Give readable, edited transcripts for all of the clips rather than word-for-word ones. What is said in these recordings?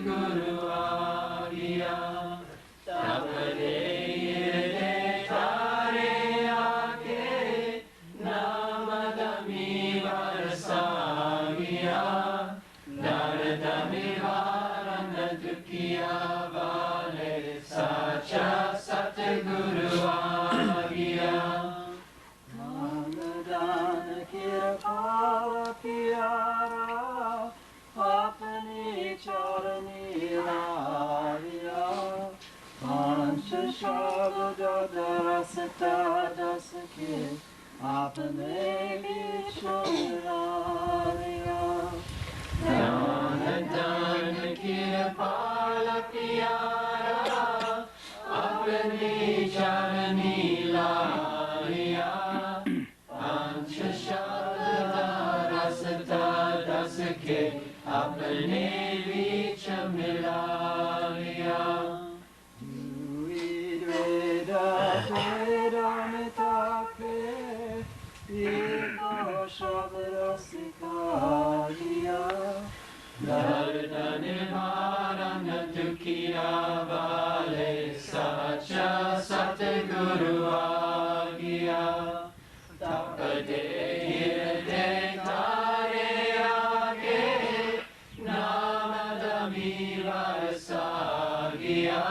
सतगुरु आगिया तब दे तारे आके नाम दमी बरसा गया दर्द निवारण दुखिया वाले साचा सतगुरु आगिया दान कृपा प्यारा अपने चरणी लाया पांच शब्द दरस दस के आपने बीच लाया दान कृपाल प्यारा अपने चरणी लाया पांच शब्द रस दस के अपने बीच मिला लिया दर्द निवारण दुखिया वाले साचा सतगुरु आगिया तप दे तारे आगे नाम दमी बरसा गया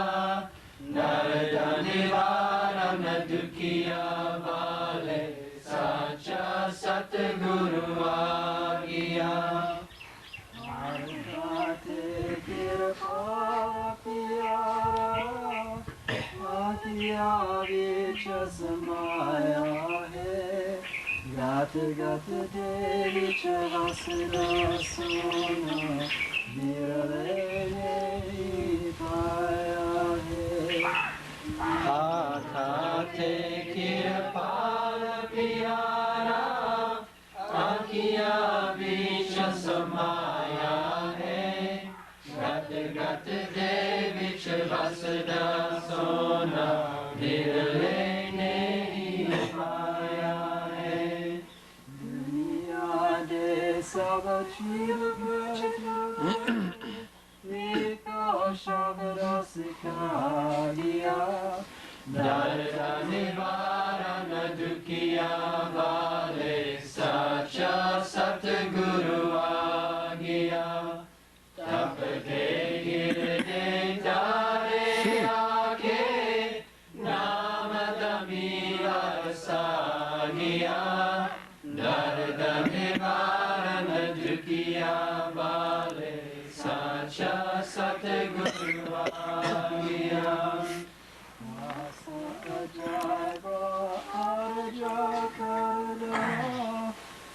दर्द निवारण दुखिया वाले साचा सतगुरु आगिया बीच समाया है गात गात दे बीच हसना सोना बिरले पाया है आखाते कृपाल प्यारा आखिया बीच समाया है गत गत दे बिच बसदा सोना बिरले नहीं पाया है दुनिया दे सब चीर को शब्द सिखा दिया दर्द निवारण दुखिया वाले साचा सतगुरु आगिया तप दे गिरदे तारे आके नाम दमी बरसा गया दर्द निवारण दुखिया वाले साचा सतगुरु आगिया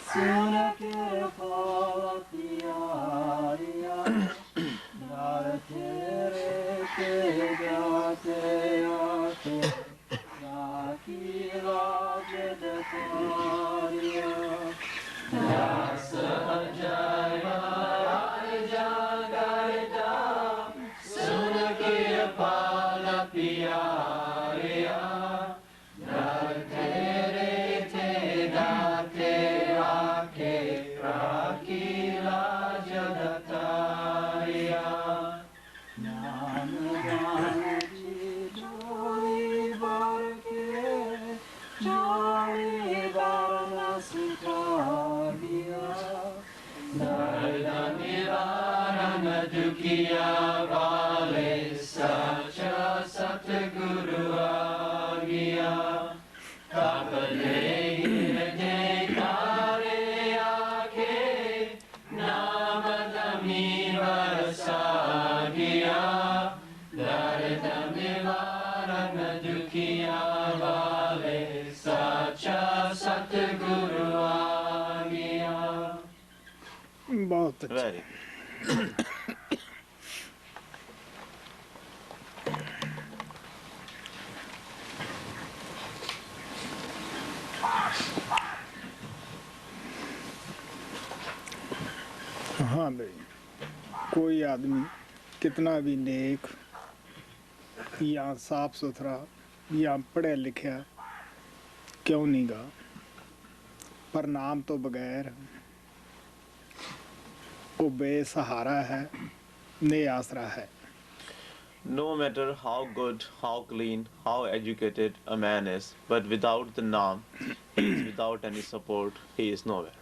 सुन के पिया डाल तेरे के गाते आते राखी राज दतारिया दास अजय जागरदा सुन के पाल पियारिया तेरे थे दाते आके राखी लाज दतारिया नाम गान जी जोड़ी बार के जोड़ी बार न सिखा दिया दर्द निवारण दुखिया वाले साचा सतगुरु आगिया तप दे तारे आके नाम दमी बरसा गया दर्द निवारण दुखिया वाले साचा सतगुरु आगिया बहुत अच्छा। हाँ भाई, कोई आदमी कितना भी नेक या साफ सुथरा या पढ़े लिखा क्यों नहीं गा, पर नाम तो बगैर वो बेसहारा है, ने आसरा है। No matter how good, how clean, how educated a man is, but without the Naam, he is without any support, he is nowhere.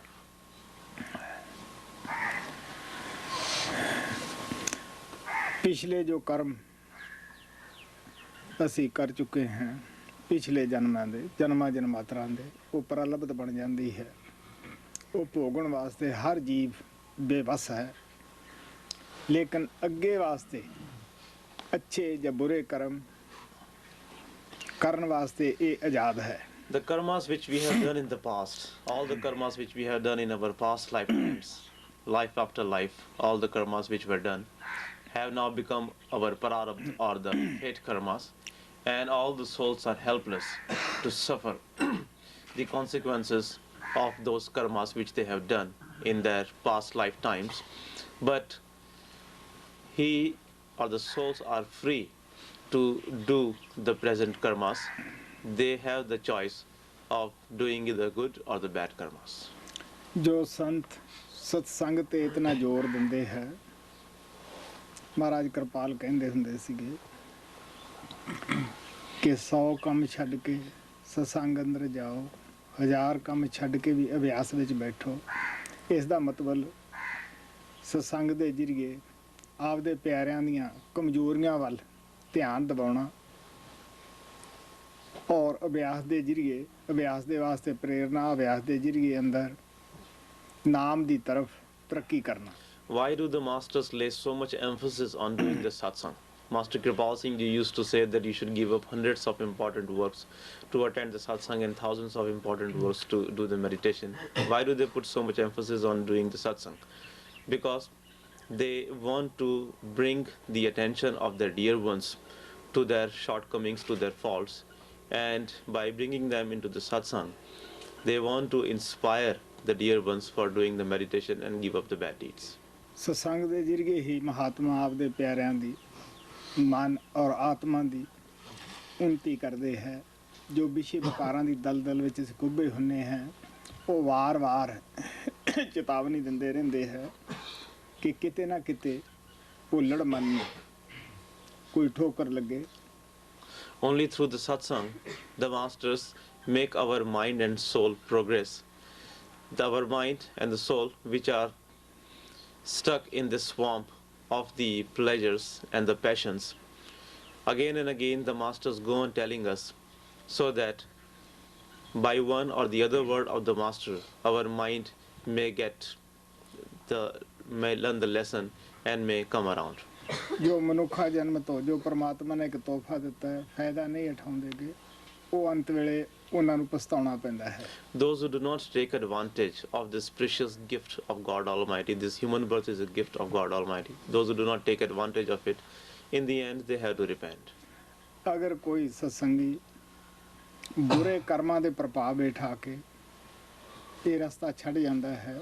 पिछले जो कर्म ਅਸੀਂ ਕਰ ਚੁੱਕੇ ਹਾਂ ਪਿਛਲੇ ਜਨਮਾਂ ਦੇ ਜਨਮਾਤਰਾਂ ਦੇ ਉਹ ਪ੍ਰਲਬਧ ਬਣ ਜਾਂਦੀ ਹੈ। ਉਹ ਭੋਗਣ ਵਾਸਤੇ ਹਰ ਜੀਵ ਬੇਵਸ ਹੈ, ਲੇਕਿਨ ਅੱਗੇ ਵਾਸਤੇ ਅੱਛੇ ਜਾਂ ਬੁਰੇ ਕਰਮ ਕਰਨ ਵਾਸਤੇ ਇਹ ਆਜ਼ਾਦ ਹੈ। The karmas which we have done in the past, all the karmas which we have done in our past lifetimes, life after life, all the karmas which were done, have now become our prarabdha or the fate karmas, and all the souls are helpless to suffer the consequences of those karmas which they have done in their past lifetimes. But he or the souls are free to do the present karmas. They have the choice of doing either good or the bad karmas. ਜੋ ਸੰਤ ਸਤਸੰਗ ਤੇ ਇਤਨਾ ਜ਼ੋਰ ਦਿੰਦੇ ਹੈ, ਮਹਾਰਾਜ ਕਿਰਪਾਲ ਕਹਿੰਦੇ ਹੁੰਦੇ ਸੀਗੇ ਕਿ 100 ਕੰਮ ਛੱਡ ਕੇ ਸਤਸੰਗ ਅੰਦਰ ਜਾਓ, 1000 ਕੰਮ ਛੱਡ ਕੇ ਵੀ ਅਭਿਆਸ ਵਿੱਚ ਬੈਠੋ। ਇਸ ਦਾ ਮਤਲਬ ਸਤਸੰਗ ਦੇ ਜ਼ਰੀਏ ਆਪਦੇ ਪਿਆਰਿਆਂ ਦੀਆਂ ਕਮਜ਼ੋਰੀਆਂ ਵੱਲ ਧਿਆਨ ਦਿਵਾਉਣਾ ਔਰ ਅਭਿਆਸ ਦੇ ਜ਼ਰੀਏ ਅਭਿਆਸ ਦੇ ਵਾਸਤੇ ਪ੍ਰੇਰਨਾ, ਅਭਿਆਸ ਦੇ ਜ਼ਰੀਏ ਅੰਦਰ ਨਾਮ ਦੀ ਤਰਫ ਤਰੱਕੀ ਕਰਨਾ। Why do the masters lay so much emphasis on doing the satsang? Master Kripal Singh Ji used to say that you should give up hundreds of important works to attend the satsang and thousands of important works to do the meditation. Why do they put so much emphasis on doing the satsang? Because they want to bring the attention of their dear ones to their shortcomings, to their faults, and by bringing them into the satsang, they want to inspire the dear ones for doing the meditation and give up the bad deeds. ਸਤਸੰਗ ਦੇ ਜ਼ਰੀਏ ਹੀ ਮਹਾਤਮਾ ਆਪਦੇ ਪਿਆਰਿਆਂ ਦੀ ਮਨ ਔਰ ਆਤਮਾ ਦੀ ਉન્નਤੀ ਕਰਦੇ ਹੈ। ਜੋ ਵਿਸ਼ੇ ਵਿਕਾਰਾਂ ਦੀ ਦਲਦਲ ਵਿੱਚ ਅਸੀਂ ਕੁੱਬੇ ਹੁੰਨੇ ਹੈ, ਉਹ ਵਾਰ-ਵਾਰ ਚੇਤਾਵਨੀ ਦਿੰਦੇ ਰਹਿੰਦੇ ਹੈ ਕਿ ਕਿਤੇ ਨਾ ਕਿਤੇ ਭੁੱਲੜ ਮਨ ਨੂੰ ਕੋਈ ਠੋਕਰ ਲੱਗੇ। Only through the satsang, the masters make our mind and soul progress. Our mind and the soul, which are stuck in the swamp of the pleasures and the passions, again and again the masters go on telling us, so that by one or the other word of the master, our mind may learn the lesson and may come around. ਜੋ ਮਨੁੱਖਾ ਜਨਮ ਤੋਂ ਜੋ ਪਰਮਾਤਮਾ ਨੇ ਇੱਕ ਤੋਹਫਾ ਦਿੱਤਾ ਹੈ, ਫਾਇਦਾ ਨਹੀਂ ਉਠਾਉਂਦੇਗੇ, ਉਹ ਅੰਤ ਵੇਲੇ ਉਹਨਾਂ ਨੂੰ ਪਛਤਾਉਣਾ ਪੈਂਦਾ ਹੈ। Those who do not take advantage of this precious gift of God Almighty, this human birth is a gift of God Almighty. Those who do not take advantage of it, in the end they have to repent. ਅਗਰ ਕੋਈ ਸਤਸੰਗੀ ਬੁਰੇ ਕਰਮਾਂ ਦੇ ਪ੍ਰਭਾਵ ਹੇਠ ਆ ਕੇ ਇਹ ਰਸਤਾ ਛੱਡ ਜਾਂਦਾ ਹੈ,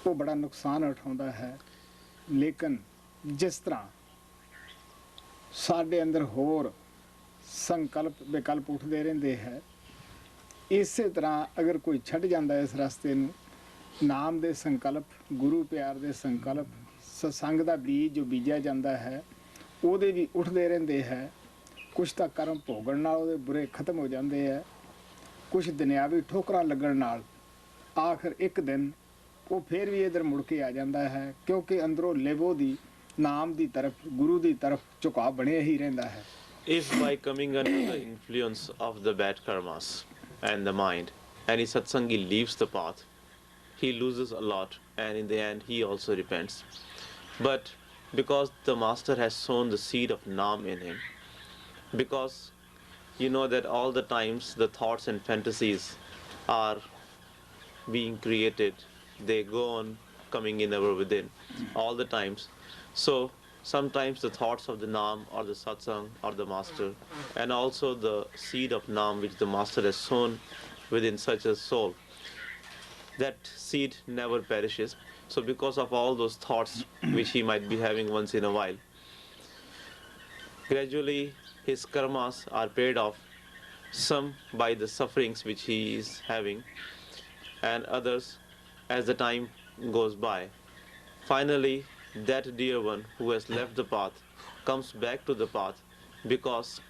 ਉਹ ਬੜਾ ਨੁਕਸਾਨ ਉਠਾਉਂਦਾ ਹੈ। ਲੇਕਿਨ ਜਿਸ ਤਰ੍ਹਾਂ ਸਾਡੇ ਅੰਦਰ ਹੋਰ ਸੰਕਲਪ ਵਿਕਲਪ ਉੱਠਦੇ ਰਹਿੰਦੇ ਹੈ, ਇਸੇ ਤਰ੍ਹਾਂ ਅਗਰ ਕੋਈ ਛੱਡ ਜਾਂਦਾ ਇਸ ਰਸਤੇ ਨੂੰ, ਨਾਮ ਦੇ ਸੰਕਲਪ, ਗੁਰੂ ਪਿਆਰ ਦੇ ਸੰਕਲਪ, ਸਤਸੰਗ ਦਾ ਬੀਜ ਜੋ ਬੀਜਿਆ ਜਾਂਦਾ ਹੈ, ਉਹਦੇ ਵੀ ਉੱਠਦੇ ਰਹਿੰਦੇ ਹੈ। ਕੁਛ ਤਾਂ ਕਰਮ ਭੋਗਣ ਨਾਲ ਉਹਦੇ ਬੁਰੇ ਖਤਮ ਹੋ ਜਾਂਦੇ ਹੈ, ਕੁਛ ਦੁਨਿਆਵੀ ਠੋਕਰਾਂ ਲੱਗਣ ਨਾਲ ਆਖਰ ਇੱਕ ਦਿਨ ਉਹ ਫਿਰ ਵੀ ਇਧਰ ਮੁੜ ਕੇ ਆ ਜਾਂਦਾ ਹੈ, ਕਿਉਂਕਿ ਅੰਦਰੋਂ ਲੇਵੋ ਦੀ ਨਾਮ ਦੀ ਤਰਫ, ਗੁਰੂ ਦੀ ਤਰਫ ਝੁਕਾਅ ਬਣਿਆ ਹੀ ਰਹਿੰਦਾ ਹੈ। If by coming under the influence of the bad karmas and the mind, any satsangi leaves the path, he loses a lot, and in the end he also repents. But because the master has sown the seed of Naam in him, because you know that all the times the thoughts and fantasies are being created, they go on coming in our within all the times. So sometimes the thoughts of the Naam or the satsang or the master, and also the seed of Naam which the master has sown within such a soul, that seed never perishes. So because of all those thoughts which he might be having once in a while, gradually his karmas are paid off, some by the sufferings which he is having, and others as the time goes by, finally that dear one who has left the path comes back to the path because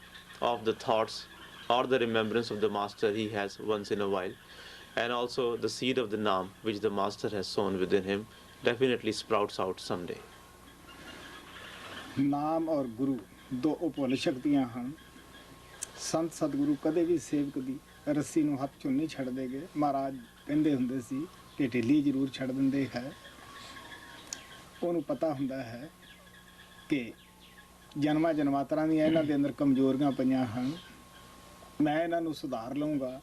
of the thoughts or the remembrance of the master he has once in a while, and also the seed of the Naam which the master has sown within him definitely sprouts out someday. ਨਾਮ ਔਰ ਗੁਰੂ ਦੋ ਉਪਵਲ ਸ਼ਕਤੀਆਂ ਹਨ। ਸੰਤ ਸਤਿਗੁਰੂ ਕਦੇ ਵੀ ਸੇਵਕ ਦੀ ਰੱਸੀ ਨੂੰ ਹੱਥ ਚੋਂ ਨਹੀਂ ਛੱਡ ਦੇਗੇ। ਮਹਾਰਾਜ ਕਹਿੰਦੇ ਹੁੰਦੇ ਸੀ ਕਿ ਢਿੱਲੀ ਜ਼ਰੂਰ ਛੱਡ ਦਿੰਦੇ ਹੈ। ਉਹਨੂੰ ਪਤਾ ਹੁੰਦਾ ਹੈ ਕਿ ਜਨਮਾਂ ਜਨਮਾਤਰਾਂ ਦੀਆਂ ਇਹਨਾਂ ਦੇ ਅੰਦਰ ਕਮਜ਼ੋਰੀਆਂ ਪਈਆਂ ਹਨ। ਮੈਂ ਇਹਨਾਂ ਨੂੰ ਸੁਧਾਰ ਲਵਾਂਗਾ,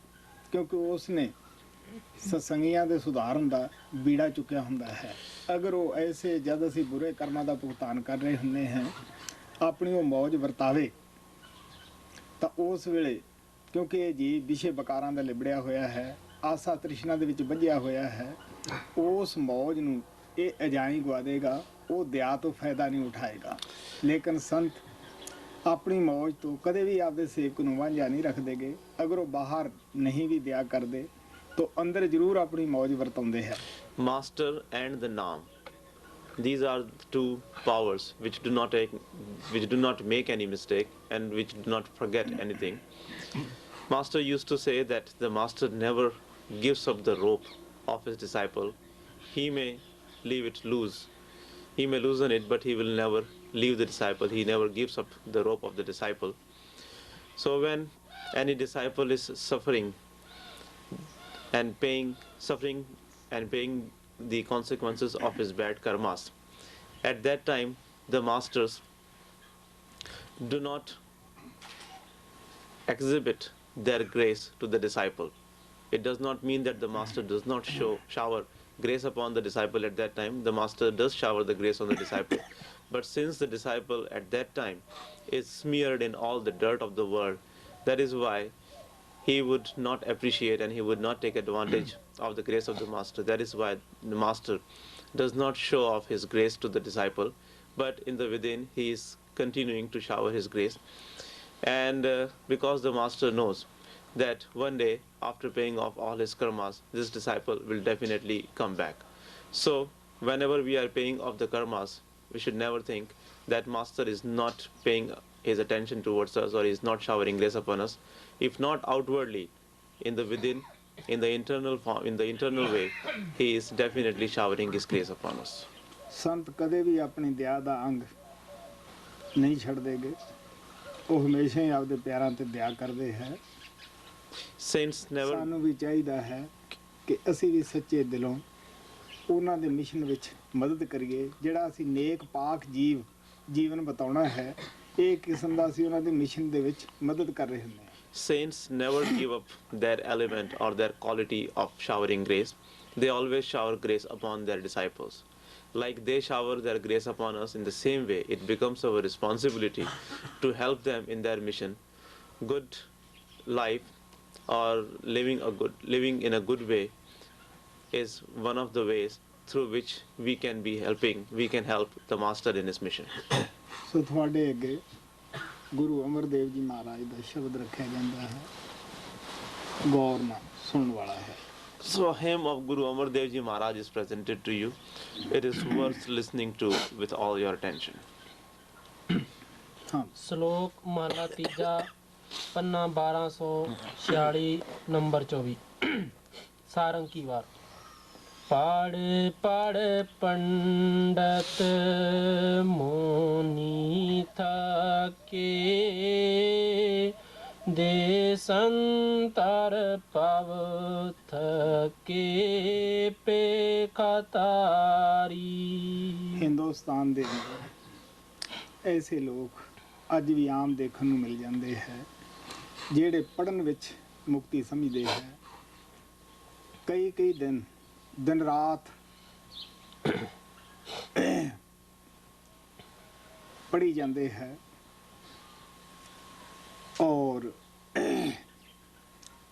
ਕਿਉਂਕਿ ਉਸ ਨੇ ਸਤਸੰਗੀਆਂ ਦੇ ਸੁਧਾਰਨ ਦਾ ਬੀੜਾ ਚੁੱਕਿਆ ਹੁੰਦਾ ਹੈ। ਅਗਰ ਉਹ ਐਸੇ ਜਦ ਅਸੀਂ ਬੁਰੇ ਕਰਮਾਂ ਦਾ ਭੁਗਤਾਨ ਕਰ ਰਹੇ ਹੁੰਦੇ ਹਾਂ, ਆਪਣੀ ਉਹ ਮੌਜ ਵਰਤਾਵੇ, ਤਾਂ ਉਸ ਵੇਲੇ ਕਿਉਂਕਿ ਇਹ ਜੀਵ ਵਿਸ਼ੇ ਬਕਾਰਾਂ ਦਾ ਲਿਬੜਿਆ ਹੋਇਆ ਹੈ, ਆਸਾ ਤ੍ਰਿਸ਼ਨਾ ਦੇ ਵਿੱਚ ਬੱਝਿਆ ਹੋਇਆ ਹੈ, ਉਸ ਮੌਜ ਨੂੰ ਇਹ ਅਜਾਈ ਗਵਾ ਦੇਗਾ, ਉਹ ਦਿਆ ਤੋਂ ਫਾਇਦਾ ਨਹੀਂ ਉਠਾਏਗਾ। ਲੇਕਿਨ ਸੰਤ ਆਪਣੀ ਮੌਜ ਤੋਂ ਕਦੇ ਵੀ ਆਪਦੇ ਸੇਵਕ ਨੂੰ ਵਾਂਝਾ ਨਹੀਂ ਰੱਖਦੇਗੇ। ਅਗਰ ਉਹ ਬਾਹਰ ਨਹੀਂ ਵੀ ਦਿਆ ਕਰਦੇ ਤਾਂ ਅੰਦਰ ਜ਼ਰੂਰ ਆਪਣੀ ਮੌਜ ਵਰਤਾਉਂਦੇ ਹੈ। Master and the Naam, these are the two powers which do not make any mistake and which do not forget anything. Master used to say that the master never gives up the rope of his disciple. He may leave it loose, he may loosen it, but he will never leave the disciple. He never gives up the rope of the disciple. So when any disciple is suffering and paying the consequences of his bad karmas, at that time the masters do not exhibit their grace to the disciple. It does not mean that the master does not shower grace upon the disciple at that time. The master does shower the grace on the disciple. But since the disciple at that time is smeared in all the dirt of the world, that is why he would not appreciate and he would not take advantage of the grace of the master. That is why the master does not show off his grace to the disciple, but in the within he is continuing to shower his grace. And because the master knows that one day after paying off all his karmas, this disciple will definitely come back. So whenever we are paying off the karmas, we should never think that master is not paying his attention towards us or is not showering grace upon us. If not outwardly, in the within, in the internal way, he is definitely showering his grace upon us. ਸੰਤ ਕਦੇ ਵੀ ਆਪਣੀ ਦਇਆ ਦਾ ਅੰਗ ਨਹੀਂ ਛੱਡਦੇਗੇ। ਉਹ ਹਮੇਸ਼ਾ ਹੀ ਆਪਦੇ ਪਿਆਰਾਂ ਤੇ ਦਇਆ ਕਰਦੇ ਹੈ। Saints never. ਸਾਨੂੰ ਵੀ ਚਾਹੀਦਾ ਹੈ ਕਿ ਅਸੀਂ ਵੀ ਸੱਚੇ ਦਿਲੋਂ ਉਹਨਾਂ ਦੇ ਮਿਸ਼ਨ ਵਿੱਚ ਮਦਦ ਕਰੀਏ। ਜਿਹੜਾ ਅਸੀਂ ਨੇਕ ਪਾਕ ਜੀਵਨ ਬਤਾਉਣਾ ਹੈ, ਇਹ ਕਿਸਮ ਦਾ ਅਸੀਂ ਉਹਨਾਂ ਦੇ ਮਿਸ਼ਨ ਦੇ ਵਿੱਚ ਮਦਦ ਕਰ ਰਹੇ ਹੁੰਦੇ ਹਾਂ। Saints never give up their element or their quality of showering grace. They always shower grace upon their disciples. Like they shower their grace upon us, in the same way it becomes our responsibility to help them in their mission. Good life or living in a good way is one of the ways through which we can help the master in his mission. ਸੋ ਤੁਹਾਡੇ ਅੱਗੇ ਗੁਰੂ ਅਮਰਦੇਵ ਜੀ ਮਹਾਰਾਜ ਦਾ ਸ਼ਬਦ ਰੱਖਿਆ ਜਾਂਦਾ ਹੈ, ਗੌਰ ਨਾਲ ਸੁਣਨ ਵਾਲਾ ਹੈ। So a hymn of Guru Amar Dev Ji Maharaj is presented to you. It is worth listening to with all your attention. ਹਾਂ, ਸ਼ਲੋਕ ਮਹਲਾ ਤੀਜਾ, ਪੰਨਾ 1246, ਨੰਬਰ 24। ਸਾਰੰਗੀ ਵਾਰ। ਪੜ੍ਹ ਪੜ੍ਹ ਪੰਡਤ ਮੋਨੀ ਥਕੇ, ਦੇ ਸੰਤਰ ਪਵ ਥਕੇ ਪੇਖਤਾਰੀ। ਹਿੰਦੁਸਤਾਨ ਦੇ ਅੰਦਰ ਐਸੇ ਲੋਕ ਅੱਜ ਵੀ ਆਮ ਦੇਖਣ ਨੂੰ ਮਿਲ ਜਾਂਦੇ ਹੈ, ਜਿਹੜੇ ਪੜ੍ਹਨ ਵਿੱਚ ਮੁਕਤੀ ਸਮਝਦੇ ਹੈ। ਕਈ ਦਿਨ ਰਾਤ ਪੜ੍ਹੀ ਜਾਂਦੇ ਹੈ ਔਰ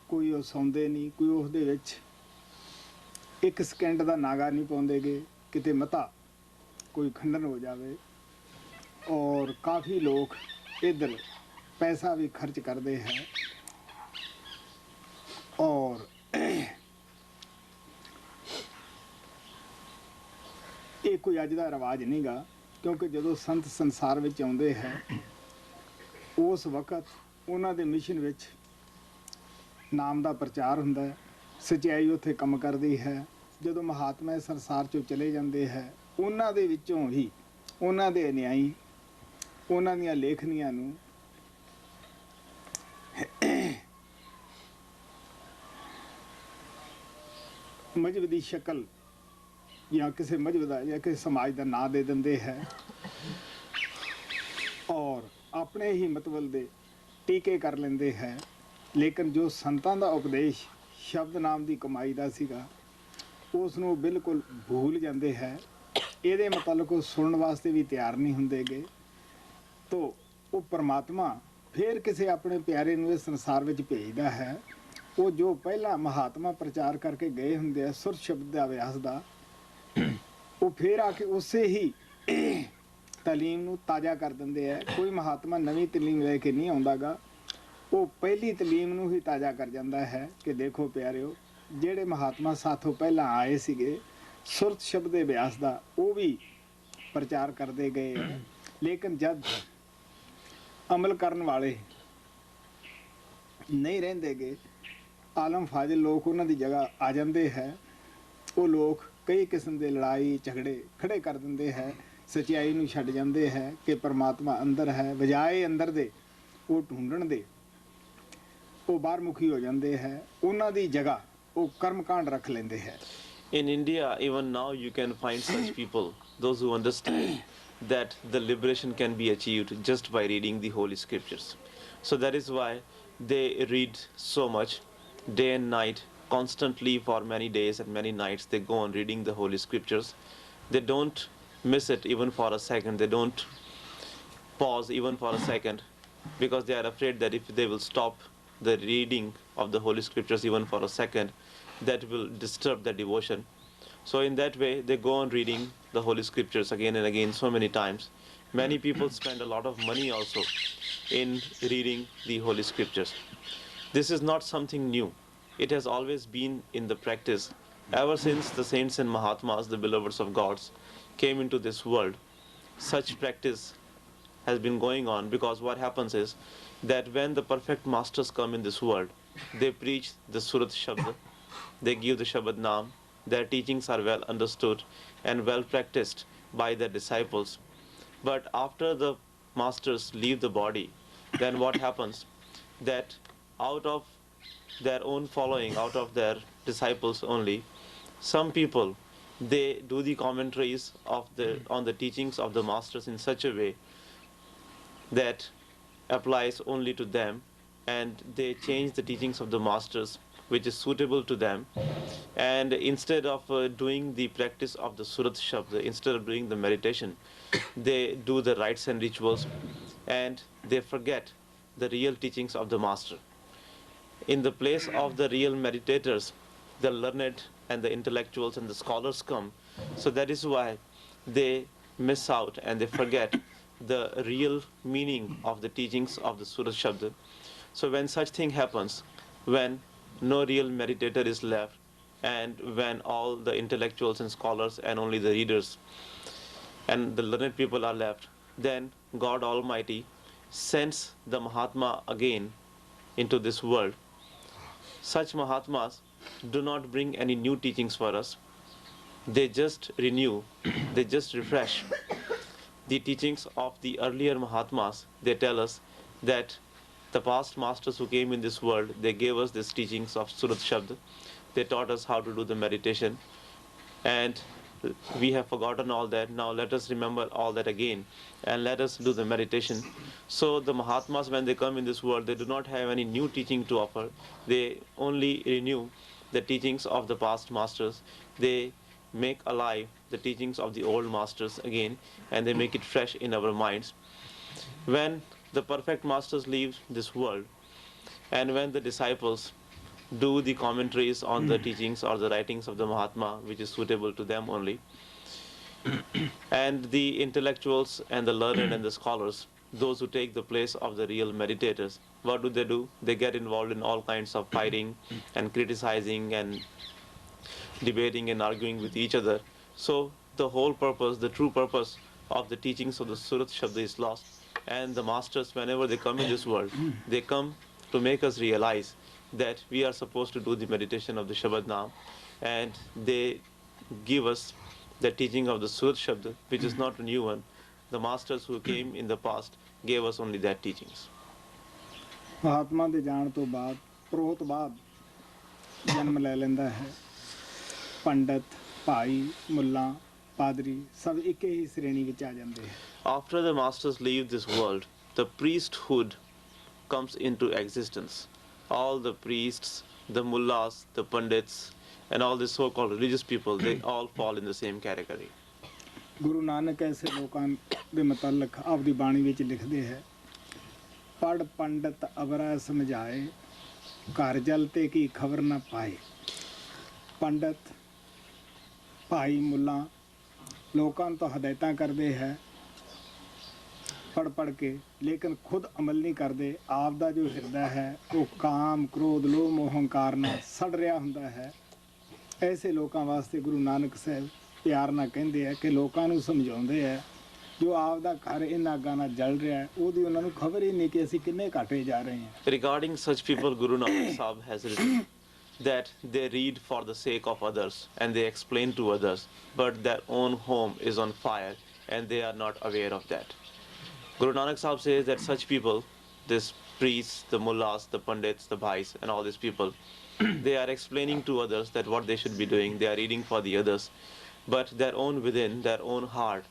ਕੋਈ ਉਹ ਸੌਂਦੇ ਨਹੀਂ, ਕੋਈ ਉਹਦੇ ਵਿੱਚ ਇੱਕ ਸਕਿੰਟ ਦਾ ਨਾਗਾ ਨਹੀਂ ਪਾਉਂਦੇਗੇ, ਕਿਤੇ ਮਤਾ ਕੋਈ ਖੰਡਨ ਹੋ ਜਾਵੇ। ਔਰ ਕਾਫੀ ਲੋਕ ਇੱਧਰ ਪੈਸਾ ਵੀ ਖਰਚ ਕਰਦੇ ਹੈ ਔਰ ਇਹ ਕੋਈ ਅੱਜ ਦਾ ਰਿਵਾਜ ਨਹੀਂਗਾ, ਕਿਉਂਕਿ ਜਦੋਂ ਸੰਤ ਸੰਸਾਰ ਵਿੱਚ ਆਉਂਦੇ ਹੈ ਉਸ ਵਕਤ ਉਹਨਾਂ ਦੇ ਮਿਸ਼ਨ ਵਿੱਚ ਨਾਮ ਦਾ ਪ੍ਰਚਾਰ ਹੁੰਦਾ ਹੈ, ਸੱਚਾਈ ਉੱਥੇ ਕੰਮ ਕਰਦੀ ਹੈ। ਜਦੋਂ ਮਹਾਤਮਾ ਇਸ ਸੰਸਾਰ 'ਚੋਂ ਚਲੇ ਜਾਂਦੇ ਹੈ, ਉਹਨਾਂ ਦੇ ਵਿੱਚੋਂ ਹੀ ਉਹਨਾਂ ਦੇ ਅਨਿਆਈ ਉਹਨਾਂ ਦੀਆਂ ਲੇਖਨੀਆਂ ਨੂੰ ਮਜ਼ਹਬ ਦੀ ਸ਼ਕਲ ਜਾਂ ਕਿਸੇ ਮਜ਼ਹਬ ਦਾ ਜਾਂ ਕਿਸੇ ਸਮਾਜ ਦਾ ਨਾਂ ਦੇ ਦਿੰਦੇ ਹੈ ਔਰ ਆਪਣੇ ਹੀ ਮਤਲਬ ਦੇ ਟੀਕੇ ਕਰ ਲੈਂਦੇ ਹੈ। ਲੇਕਿਨ ਜੋ ਸੰਤਾਂ ਦਾ ਉਪਦੇਸ਼ ਸ਼ਬਦ ਨਾਮ ਦੀ ਕਮਾਈ ਦਾ ਸੀਗਾ, ਉਸ ਨੂੰ ਬਿਲਕੁਲ ਭੁੱਲ ਜਾਂਦੇ ਹੈ। ਇਹਦੇ ਮੁਤਲਕ ਉਹ ਸੁਣਨ ਵਾਸਤੇ ਵੀ ਤਿਆਰ ਨਹੀਂ ਹੁੰਦੇਗੇ। ਤੋ ਉਹ ਪਰਮਾਤਮਾ ਫਿਰ ਕਿਸੇ ਆਪਣੇ ਪਿਆਰੇ ਨੂੰ ਇਸ ਸੰਸਾਰ ਵਿੱਚ ਭੇਜਦਾ ਹੈ। ਉਹ ਜੋ ਪਹਿਲਾਂ ਮਹਾਤਮਾ ਪ੍ਰਚਾਰ ਕਰਕੇ ਗਏ ਹੁੰਦੇ ਆ ਸੁਰ ਸ਼ਬਦ ਦਾ ਅਭਿਆਸ ਦਾ, ਉਹ ਫਿਰ ਆ ਕੇ ਉਸੇ ਹੀ ਤਾਲੀਮ ਨੂੰ ਤਾਜ਼ਾ ਕਰ ਦਿੰਦੇ ਆ। ਕੋਈ ਮਹਾਤਮਾ ਨਵੀਂ ਤਾਲੀਮ ਲੈ ਕੇ ਨਹੀਂ ਆਉਂਦਾਗਾ, ਉਹ ਪਹਿਲੀ ਤਾਲੀਮ ਨੂੰ ਹੀ ਤਾਜ਼ਾ ਕਰ ਜਾਂਦਾ ਹੈ ਕਿ ਦੇਖੋ ਪਿਆਰਿਓ, ਜਿਹੜੇ ਮਹਾਤਮਾ ਸਾਥੋਂ ਪਹਿਲਾਂ ਆਏ ਸੀਗੇ ਸੁਰਤ ਸ਼ਬਦ ਦੇ ਅਭਿਆਸ ਦਾ, ਉਹ ਵੀ ਪ੍ਰਚਾਰ ਕਰਦੇ ਗਏ ਆ। ਲੇਕਿਨ ਜਦ ਅਮਲ ਕਰਨ ਵਾਲੇ ਨਹੀਂ ਰਹਿੰਦੇਗੇ, ਆਲਮ ਫਾਜ਼ਿਲ ਲੋਕ ਉਹਨਾਂ ਦੀ ਜਗ੍ਹਾ ਆ ਜਾਂਦੇ ਹੈ। ਉਹ ਲੋਕ ਕਈ ਕਿਸਮ ਦੇ ਲੜਾਈ ਝਗੜੇ ਖੜੇ ਕਰ ਦਿੰਦੇ ਹੈ, ਸੱਚਾਈ ਨੂੰ ਛੱਡ ਜਾਂਦੇ ਹੈ ਕਿ ਪਰਮਾਤਮਾ ਅੰਦਰ ਹੈ, ਬਜਾਏ ਅੰਦਰ ਦੇ ਉਹ ਢੂੰਡਣ ਦੇ ਉਹ ਬਾਹਰ ਮੁਖੀ ਹੋ ਜਾਂਦੇ ਹੈ। ਉਹਨਾਂ ਦੀ ਜਗ੍ਹਾ ਉਹ ਕਰਮਕਾਂਡ ਰੱਖ ਲੈਂਦੇ ਹੈ। In India, even now, you can find such people, those who understand that the liberation can be achieved just by reading the Holy Scriptures. So that is why they read so much, day and night, constantly for many days and many nights. They go on reading the Holy Scriptures. They don't miss it even for a second. They don't pause even for a second, because they are afraid that if they will stop the reading of the Holy Scriptures even for a second, that will disturb their devotion. So in that way, they go on reading the Holy Scriptures again and again so many times. Many people spend a lot of money also in reading the Holy Scriptures. This is not something new. It has always been in the practice ever since the saints and Mahatmas, the beloveds of gods, came into this world. Such practice has been going on, because what happens is that when the perfect masters come in this world, they preach the Surat Shabd, they give the Shabad Naam, their teachings are well understood and well practiced by their disciples. But after the masters leave the body, then what happens? That out of their own following, out of their disciples only, some people, they do the commentaries on the teachings of the masters in such a way that applies only to them, and they change the teachings of the masters which is suitable to them. And instead of doing the practice of the Surat Shabd, instead of doing the meditation, they do the rites and rituals, and they forget the real teachings of the master. In the place of the real meditators, the learned and the intellectuals and the scholars come. So that is why they miss out and they forget the real meaning of the teachings of the Surat Shabd. So when such thing happens, when no real meditator is left, and when all the intellectuals and scholars and only the readers and the learned people are left, then God Almighty sends the Mahatma again into this world. Such Mahatmas do not bring any new teachings for us. They just renew, they just refresh the teachings of the earlier Mahatmas. They tell us that the past masters who came in this world, they gave us these teachings of Surat Shabd. They taught us how to do the meditation, and we have forgotten all that. Now let us remember all that again, and let us do the meditation. So the Mahatmas, when they come in this world, they do not have any new teaching to offer. They only renew the teachings of the past masters. They make alive the teachings of the old masters again, and they make it fresh in our minds. When the perfect masters leave this world, and when the disciples do the commentaries on the teachings or the writings of the Mahatma, which is suitable to them only, and the intellectuals and the learned and the scholars, those who take the place of the real meditators, what do? They get involved in all kinds of fighting and criticizing and debating and arguing with each other. So the whole purpose, the true purpose of the teachings of the Surat Shabda is lost. And the masters, whenever they come in this world, they come to make us realize that we are supposed to do the meditation of the Shabad Naam, and they give us the teaching of the Surat Shabda, which is not a new one. The masters who came in the past gave us only that teachings. Mahatma ਦੇ ਜਾਣ ਤੋਂ ਬਾਅਦ ਪ੍ਰੋਤ ਬਾਅਦ ਜਨਮ ਲੈ ਲੈਂਦਾ ਹੈ ਪੰਡਤ ਭਾਈ ਮੁੱਲਾ ਪਾਦਰੀ ਸਭ ਇੱਕ ਹੀ ਸ਼੍ਰੇਣੀ ਵਿੱਚ ਆ ਜਾਂਦੇ ਹੈ After the masters leave this world, the priesthood comes into existence. All the priests, the mullahs, the pandits, and all the so-called religious people, they all fall in the same category. Guru Nanak ਐਸੇ ਲੋਕਾਂ ਦੇ ਮੁਤਲਕ ਆਪਦੀ ਬਾਣੀ ਵਿੱਚ ਲਿਖਦੇ ਹੈ ਪੜ ਪੰਡਤ ਅਵਰਾ ਸਮਝਾਏ ਘਰ ਜਲ ਤੇ ਕੀ ਖਬਰ ਨਾ ਪਾਏ ਪੰਡਤ ਭਾਈ ਮੁੱਲਾ ਲੋਕਾਂ ਤੋਂ ਹਦਾਇਤਾਂ ਕਰਦੇ ਹੈ ਪੜ ਕੇ ਲੇਕਿਨ ਖੁਦ ਅਮਲ ਨਹੀਂ ਕਰਦੇ ਆਪ ਦਾ ਜੋ ਹਿਰਦਾ ਹੈ ਉਹ ਕਾਮ ਕ੍ਰੋਧ ਲੋਭ ਮੋਹ ਹੰਕਾਰ ਨਾਲ ਸੜ ਰਿਹਾ ਹੁੰਦਾ ਹੈ ਐਸੇ ਲੋਕਾਂ ਵਾਸਤੇ ਗੁਰੂ ਨਾਨਕ ਸਾਹਿਬ ਪਿਆਰ ਨਾਲ ਕਹਿੰਦੇ ਆ ਕਿ ਲੋਕਾਂ ਨੂੰ ਸਮਝਾਉਂਦੇ ਆ ਜੋ ਆਪ ਦਾ ਘਰ ਇਹਨਾਂ ਅੱਗਾਂ ਨਾਲ ਜਲ ਰਿਹਾ ਹੈ ਉਹਦੀ ਉਹਨਾਂ ਨੂੰ ਖਬਰ ਹੀ ਨਹੀਂ ਕਿ ਅਸੀਂ ਕਿੰਨੇ ਘਾਟੇ ਜਾ ਰਹੇ ਹਾਂ Regarding such people, Guru Nanak Sahib has written that they read for the sake of others and they explain to others, but their own home is on fire and they are not aware of that. Guru Nanak Sahib says that such people, these priests, the mullahs, the pandits, the bhais, and all these people, they are explaining to others that what they should be doing. They are reading for the others, but their own within, their own heart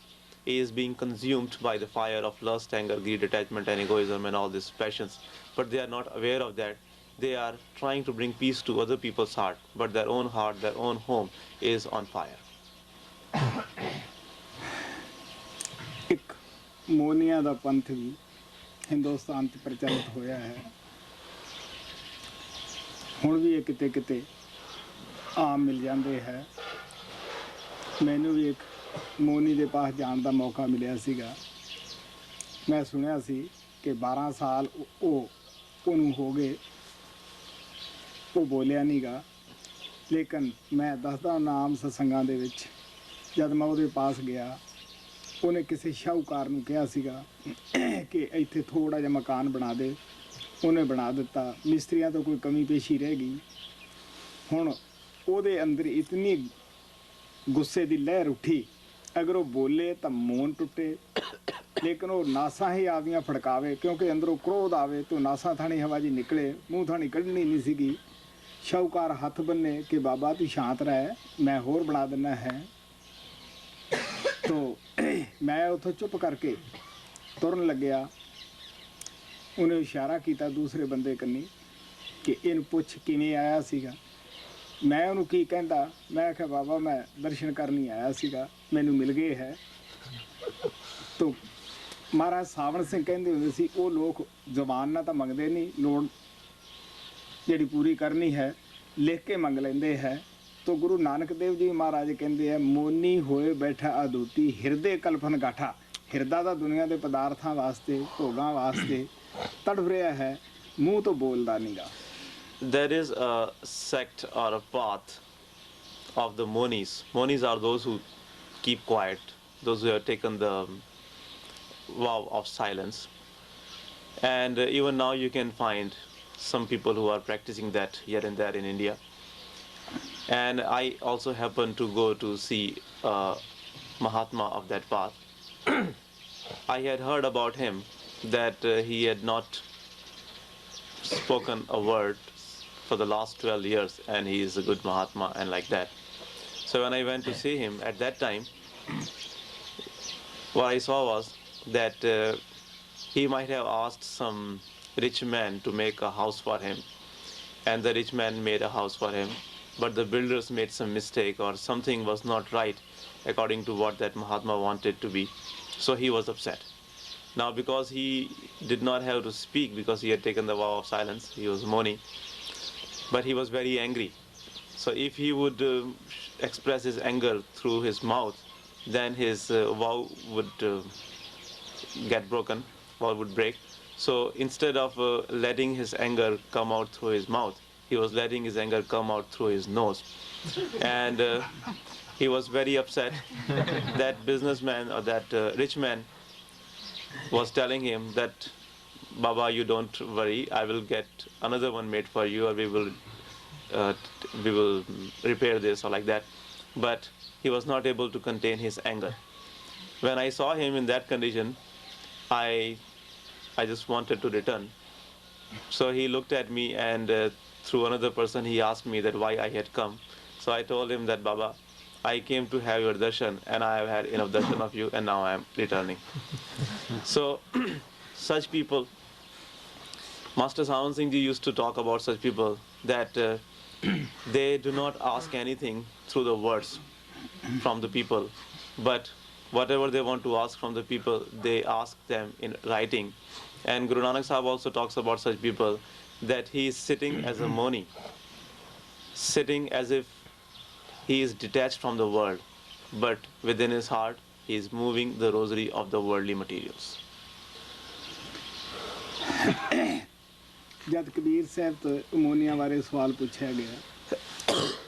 is being consumed by the fire of lust, anger, greed, attachment, and egoism, and all these passions. But they are not aware of that. They are trying to bring peace to other people's heart, but their own heart, their own home is on fire. ਇੱਕ ਮੋਨੀਆ ਦਾ ਪੰਥ ਵੀ ਹਿੰਦੁਸਤਾਨ 'ਚ ਪ੍ਰਚਲਿਤ ਹੋਇਆ ਹੈ ਹੁਣ ਵੀ ਇਹ ਕਿਤੇ ਕਿਤੇ ਆਮ ਮਿਲ ਜਾਂਦੇ ਹੈ ਮੈਨੂੰ ਵੀ ਇੱਕ ਮੋਨੀ ਦੇ ਪਾਸ ਜਾਣ ਦਾ ਮੌਕਾ ਮਿਲਿਆ ਸੀਗਾ ਮੈਂ ਸੁਣਿਆ ਸੀ ਕਿ 12 ਸਾਲ ਉਹਨੂੰ ਹੋ ਗਏ ਉਹ ਬੋਲਿਆ ਨਹੀਂਗਾ ਲੇਕਿਨ ਮੈਂ ਦੱਸਦਾ ਨਾਮ ਸਤਸੰਗਾਂ ਦੇ ਵਿੱਚ ਜਦ ਮੈਂ ਉਹਦੇ ਪਾਸ ਗਿਆ ਉਹਨੇ ਕਿਸੇ ਸ਼ਾਹੂਕਾਰ ਨੂੰ ਕਿਹਾ ਸੀਗਾ ਕਿ ਇੱਥੇ ਥੋੜ੍ਹਾ ਜਿਹਾ ਮਕਾਨ ਬਣਾ ਦੇ ਉਹਨੇ ਬਣਾ ਦਿੱਤਾ ਮਿਸਤਰੀਆਂ ਤੋਂ ਕੋਈ ਕਮੀ ਪੇਸ਼ੀ ਰਹਿ ਗਈ ਹੁਣ ਉਹਦੇ ਅੰਦਰ ਇਤਨੀ ਗੁੱਸੇ ਦੀ ਲਹਿਰ ਉੱਠੀ ਅਗਰ ਉਹ ਬੋਲੇ ਤਾਂ ਮੌਨ ਟੁੱਟੇ ਲੇਕਿਨ ਉਹ ਨਾਸਾਂ ਹੀ ਆਪਦੀਆਂ ਫੜਕਾਵੇ ਕਿਉਂਕਿ ਅੰਦਰੋਂ ਕ੍ਰੋਧ ਆਵੇ ਤਾਂ ਨਾਸਾਂ ਥਾਣੀ ਹਵਾ ਜੀ ਨਿਕਲੇ ਮੂੰਹ ਥਾਣੀ ਕੱਢਣੀ ਨਹੀਂ ਸੀਗੀ ਸ਼ਾਹੂਕਾਰ ਹੱਥ ਬੰਨੇ ਕਿ ਬਾਬਾ ਤੂੰ ਸ਼ਾਂਤ ਰਹਿ ਮੈਂ ਹੋਰ ਬਣਾ ਦਿੰਦਾ ਹੈ ਤੋ ਮੈਂ ਉੱਥੋਂ ਚੁੱਪ ਕਰਕੇ ਤੁਰਨ ਲੱਗਿਆ ਉਹਨੇ ਇਸ਼ਾਰਾ ਕੀਤਾ ਦੂਸਰੇ ਬੰਦੇ ਕੰਨੀ ਕਿ ਇਹਨੂੰ ਪੁੱਛ ਕਿਵੇਂ ਆਇਆ ਸੀਗਾ ਮੈਂ ਉਹਨੂੰ ਕੀ ਕਹਿੰਦਾ ਮੈਂ ਕਿਹਾ ਬਾਬਾ ਮੈਂ ਦਰਸ਼ਨ ਕਰਨ ਹੀ ਆਇਆ ਸੀਗਾ ਮੈਨੂੰ ਮਿਲ ਗਏ ਹੈ ਤੋ ਮਹਾਰਾਜ ਸਾਵਣ ਸਿੰਘ ਕਹਿੰਦੇ ਹੁੰਦੇ ਸੀ ਉਹ ਲੋਕ ਜ਼ੁਬਾਨ ਨਾਲ ਤਾਂ ਮੰਗਦੇ ਨਹੀਂ ਲੋੜ ਜਿਹੜੀ ਪੂਰੀ ਕਰਨੀ ਹੈ ਲਿਖ ਕੇ ਮੰਗ ਲੈਂਦੇ ਹੈ ਤੋ ਗੁਰੂ ਨਾਨਕ ਦੇਵ ਜੀ ਮਹਾਰਾਜ ਕਹਿੰਦੇ ਆ ਮੋਨੀ ਹੋਏ ਬੈਠਾ ਅਦੂਤੀ ਹਿਰਦੇ ਕਲਪਨ ਗਾਠਾ ਹਿਰਦਾ ਦਾ ਦੁਨੀਆ ਦੇ ਪਦਾਰਥਾਂ ਵਾਸਤੇ ਭੋਗਾਂ ਵਾਸਤੇ ਤੜਫ ਰਿਹਾ ਹੈ ਮੂੰਹ ਤੋਂ ਬੋਲਦਾ ਨਹੀਂਗਾ There is a sect or a path of the Monis. Monis are those who keep quiet, those who have taken the vow of silence. And even now you can find some people who are practicing that here and there in India. And I also happened to go to see a Mahatma of that path. I had heard about him that he had not spoken a word for the last 12 years and he is a good Mahatma and like that. So when I went to see him at that time, what I saw was that he might have asked some rich man to make a house for him and the rich man made a house for him, but the builders made some mistake or something was not right according to what that Mahatma wanted to be. So he was upset. Now because he did not have to speak because he had taken the vow of silence, he was mourning. But he was very angry. So if he would express his anger through his mouth, then his vow would get broken, vow would break. So instead of letting his anger come out through his mouth, he was letting his anger come out through his nose. And he was very upset. That businessman or that rich man was telling him that, Baba, you don't worry, I will get another one made for you, or we will repair this or like that. But he was not able to contain his anger. When I saw him in that condition, I just wanted to return. So he looked at me, and through another person he asked me that why I had come. So I told him that, Baba, I came to have your darshan, and I have had enough darshan of you, and now I am returning. So such people, Master Sawan Singh Ji used to talk about such people, that they do not ask anything through the words from the people, but whatever they want to ask from the people, they ask them in writing. And Guru Nanak Sahib also talks about such people, that he is sitting as a moni, sitting as if he is detached from the world, but within his heart he is moving the rosary of the worldly materials. ਜਦ ਕਬੀਰ ਸਾਹਿਬ ਤੋਂ ammonia ਬਾਰੇ ਸਵਾਲ ਪੁੱਛਿਆ ਗਿਆ,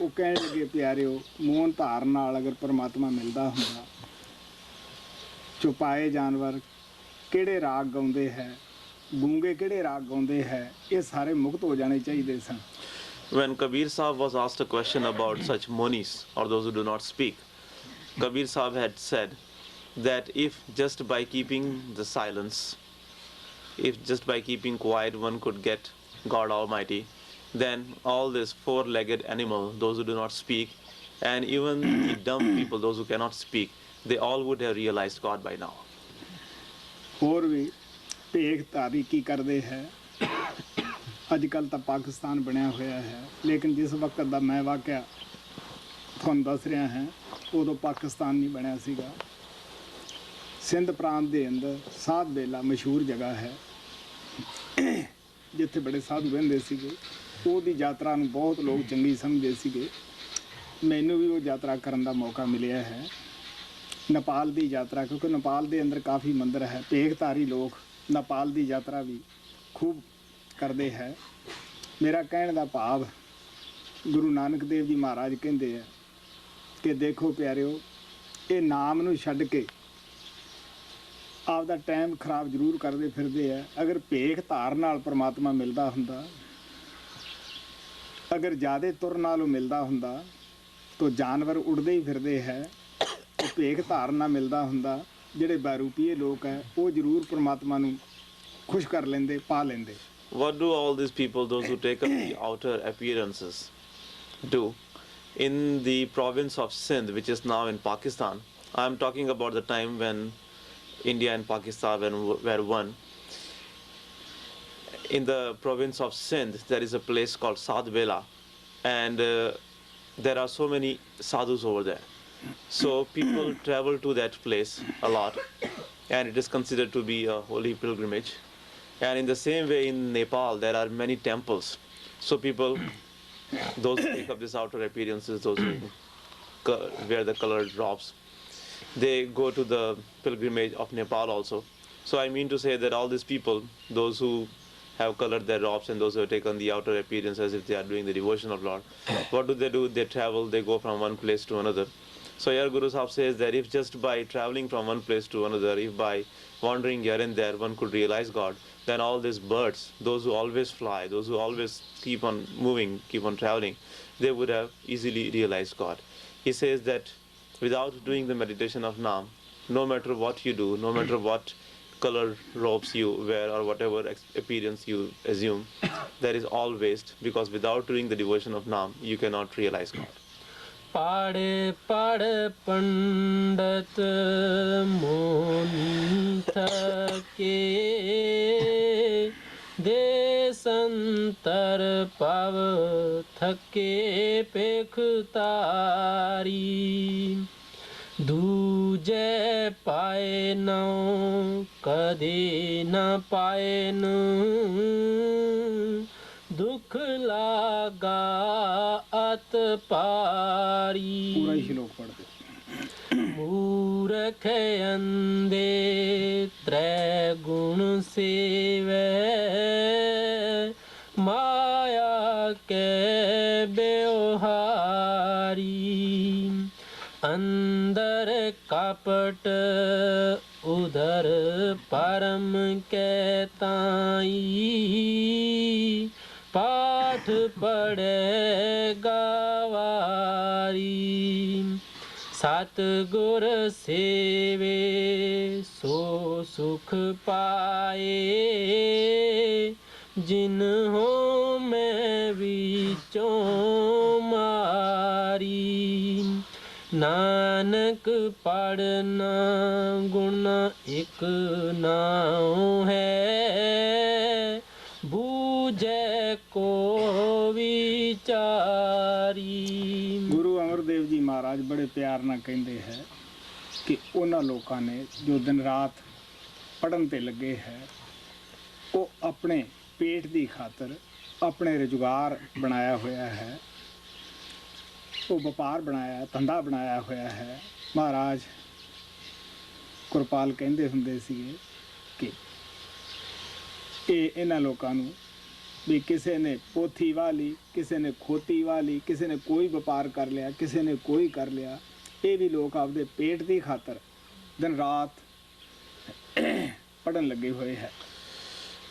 ਉਹ ਕਹਿਣ ਲੱਗੇ, ਪਿਆਰਿਓ, ਮੋਹਨ ਧਾਰਨ ਨਾਲ ਅਗਰ ਪਰਮਾਤਮਾ ਮਿਲਦਾ ਹੁੰਦਾ, ਚੁਪਾਏ ਜਾਨਵਰ ਕਿਹੜੇ ਰਾਗ ਗਾਉਂਦੇ ਹੈ, ਗੂੰਗੇ ਕਿਹੜੇ ਰਾਗ ਗਾਉਂਦੇ ਹੈ, ਇਹ ਸਾਰੇ ਮੁਕਤ ਹੋ ਜਾਣੇ ਚਾਹੀਦੇ ਸਨ. When Kabir Sahib was asked a question about such monis, or those who do not speak, Kabir Sahib had said that if just by keeping the silence, if just by keeping quiet one could get God Almighty, then all this four-legged animal, those who do not speak, and even the dumb people, those who cannot speak, they all would have realized God by now. ਹੋਰ ਵੀ ਭੇਖ ਧਾਰੀ ਕੀ ਕਰਦੇ ਹੈ, ਅੱਜ ਕੱਲ੍ਹ ਤਾਂ ਪਾਕਿਸਤਾਨ ਬਣਿਆ ਹੋਇਆ ਹੈ, ਲੇਕਿਨ ਜਿਸ ਵਕਤ ਦਾ ਮੈਂ ਵਾਕਿਆ ਤੁਹਾਨੂੰ ਦੱਸ ਰਿਹਾ ਹਾਂ, ਉਦੋਂ ਪਾਕਿਸਤਾਨ ਨਹੀਂ ਬਣਿਆ ਸੀਗਾ. ਸਿੰਧ ਪ੍ਰਾਂਤ ਦੇ ਅੰਦਰ ਸਾਧ ਬੇਲਾ ਮਸ਼ਹੂਰ ਜਗ੍ਹਾ ਹੈ, ਜਿੱਥੇ ਬੜੇ ਸਾਧੂ ਰਹਿੰਦੇ ਸੀਗੇ. ਉਹਦੀ ਯਾਤਰਾ ਨੂੰ ਬਹੁਤ ਲੋਕ ਚੰਗੀ ਸਮਝਦੇ ਸੀਗੇ. ਮੈਨੂੰ ਵੀ ਉਹ ਯਾਤਰਾ ਕਰਨ ਦਾ ਮੌਕਾ ਮਿਲਿਆ ਹੈ, ਨੇਪਾਲ ਦੀ ਯਾਤਰਾ, ਕਿਉਂਕਿ ਨੇਪਾਲ ਦੇ ਅੰਦਰ ਕਾਫੀ ਮੰਦਰ ਹੈ. ਭੇਖਧਾਰੀ ਲੋਕ ਨੇਪਾਲ ਦੀ ਯਾਤਰਾ ਵੀ ਖੂਬ ਕਰਦੇ ਹੈ. ਮੇਰਾ ਕਹਿਣ ਦਾ ਭਾਵ, ਗੁਰੂ ਨਾਨਕ ਦੇਵ ਜੀ ਮਹਾਰਾਜ ਕਹਿੰਦੇ ਆ ਕਿ ਦੇਖੋ ਪਿਆਰਿਓ, ਇਹ ਨਾਮ ਨੂੰ ਛੱਡ ਕੇ ਆਪਦਾ ਟਾਈਮ ਖਰਾਬ ਜ਼ਰੂਰ ਕਰਦੇ ਫਿਰਦੇ ਆ. ਅਗਰ ਭੇਖ ਧਾਰ ਨਾਲ ਪਰਮਾਤਮਾ ਮਿਲਦਾ ਹੁੰਦਾ, ਅਗਰ ਜ਼ਿਆਦਾ ਤੁਰ ਨਾਲੋਂ ਮਿਲਦਾ ਹੁੰਦਾ, ਤਾਂ ਜਾਨਵਰ ਉੱਡਦੇ ਹੀ ਫਿਰਦੇ ਹੈ. ਉਹ ਭੇਖ ਧਾਰ ਨਾਲ ਮਿਲਦਾ ਹੁੰਦਾ, ਜਿਹੜੇ ਬੈਰੂਪੀਏ ਲੋਕ ਹੈ, ਉਹ ਜ਼ਰੂਰ ਪਰਮਾਤਮਾ ਨੂੰ ਖੁਸ਼ ਕਰ ਲੈਂਦੇ, ਪਾ ਲੈਂਦੇ. What do all these people, those who take up the outer appearances, do? In the province of Sindh, which is now in Pakistan, I am talking about the time when India and Pakistan were one. In the province of Sindh, there is a place called Sadbela, and there are so many sadhus over there. So people travel to that place a lot, and it is considered to be a holy pilgrimage. And in the same way, in Nepal, there are many temples. So people, those who take up these outer appearances, those who wear the colored robes, they go to the pilgrimage of Nepal also. So I mean to say that all these people, those who have colored their robes and those who have taken the outer appearance as if they are doing the devotion of Lord, what do? They travel, they go from one place to another. So here Guru Sahib says that if just by traveling from one place to another, if by wandering here and there one could realize God, then all these birds, those who always fly, those who always keep on moving, keep on traveling, they would have easily realized God. He says that without doing the meditation of Naam, no matter what you do, no matter what color robes you wear or whatever appearance you assume, that is all waste, because without doing the devotion of Naam, you cannot realize God. पाड़े पाड़ पंडित मोनी थके देशंतर पव थके पेखतारी दूजे पाए न कदे न पाए न दुख लागा अत पारी पूरा ही श्लोक पढ़ते. मूर्ख अंधे त्रै गुण सेवे माया के व्यवहारी अंदर कपट उधर परम के ताई पाठ पढ़े गवारी सतगुर सेवे सो सुख पाए जिन हो मैं विचों मारी नानक पढ़ना गुण एक नाम है बूझे को विचारी। ਗੁਰੂ ਅਮਰਦੇਵ ਜੀ ਮਹਾਰਾਜ ਬੜੇ ਪਿਆਰ ਨਾਲ ਕਹਿੰਦੇ ਹੈ ਕਿ ਉਹਨਾਂ ਲੋਕਾਂ ਨੇ ਜੋ ਦਿਨ ਰਾਤ ਪੜਨ ਤੇ ਲੱਗੇ ਹੈ ਉਹ ਆਪਣੇ ਪੇਟ ਦੀ ਖਾਤਰ ਆਪਣੇ ਰੁਜ਼ਗਾਰ ਬਣਾਇਆ ਹੋਇਆ ਹੈ, ਉਹ ਵਪਾਰ ਬਣਾਇਆ, ਧੰਦਾ ਬਣਾਇਆ ਹੋਇਆ ਹੈ। ਮਹਾਰਾਜ ਕੁਰਪਾਲ ਕਹਿੰਦੇ ਹੁੰਦੇ ਸੀਗੇ ਕਿ ਇਹ ਇਹਨਾਂ ਲੋਕਾਂ ਨੂੰ ਵੀ ਕਿਸੇ ਨੇ ਪੋਥੀ ਵਾਲੀ, ਕਿਸੇ ਨੇ ਖੋਤੀ ਵਾਲੀ, ਕਿਸੇ ਨੇ ਕੋਈ ਵਪਾਰ ਕਰ ਲਿਆ, ਕਿਸੇ ਨੇ ਕੋਈ ਕਰ ਲਿਆ। ਇਹ ਵੀ ਲੋਕ ਆਪਦੇ ਪੇਟ ਦੀ ਖਾਤਰ ਦਿਨ ਰਾਤ ਪੜਨ ਲੱਗੇ ਹੋਏ ਹੈ।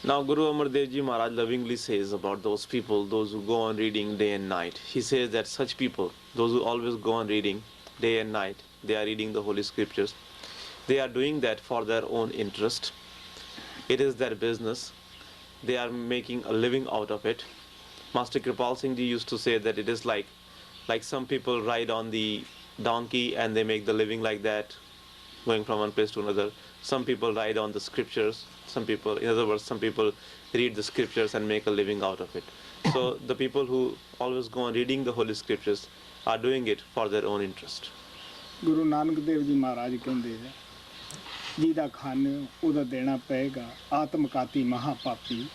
Now Guru Amar Dev Ji Maharaj lovingly says about those people, those who go on reading day and night. He says that such people, those who always go on reading day and night, they are reading the Holy Scriptures. They are doing that for their own interest. It is their business. They are making a living out of it. Master Kripal Singh Ji used to say that it is like some people ride on the donkey and they make the living like that, going from one place to another. Some people ride on the scriptures. Some people, in other words, some people read the scriptures and make a living out of it. So the people who always go on reading the Holy Scriptures are doing it for their own interest. Guru Nanak Dev ji ਮਹਾਰਾਜ ਕਹਿੰਦੇ ਹੈ ਜਿਹਦਾ ਖਾਣੇ ਉਹਦਾ ਦੇਣਾ ਪਏਗਾ, ਆਤਮਕਾਤੀ ਮਹਾਪਾਪੀ।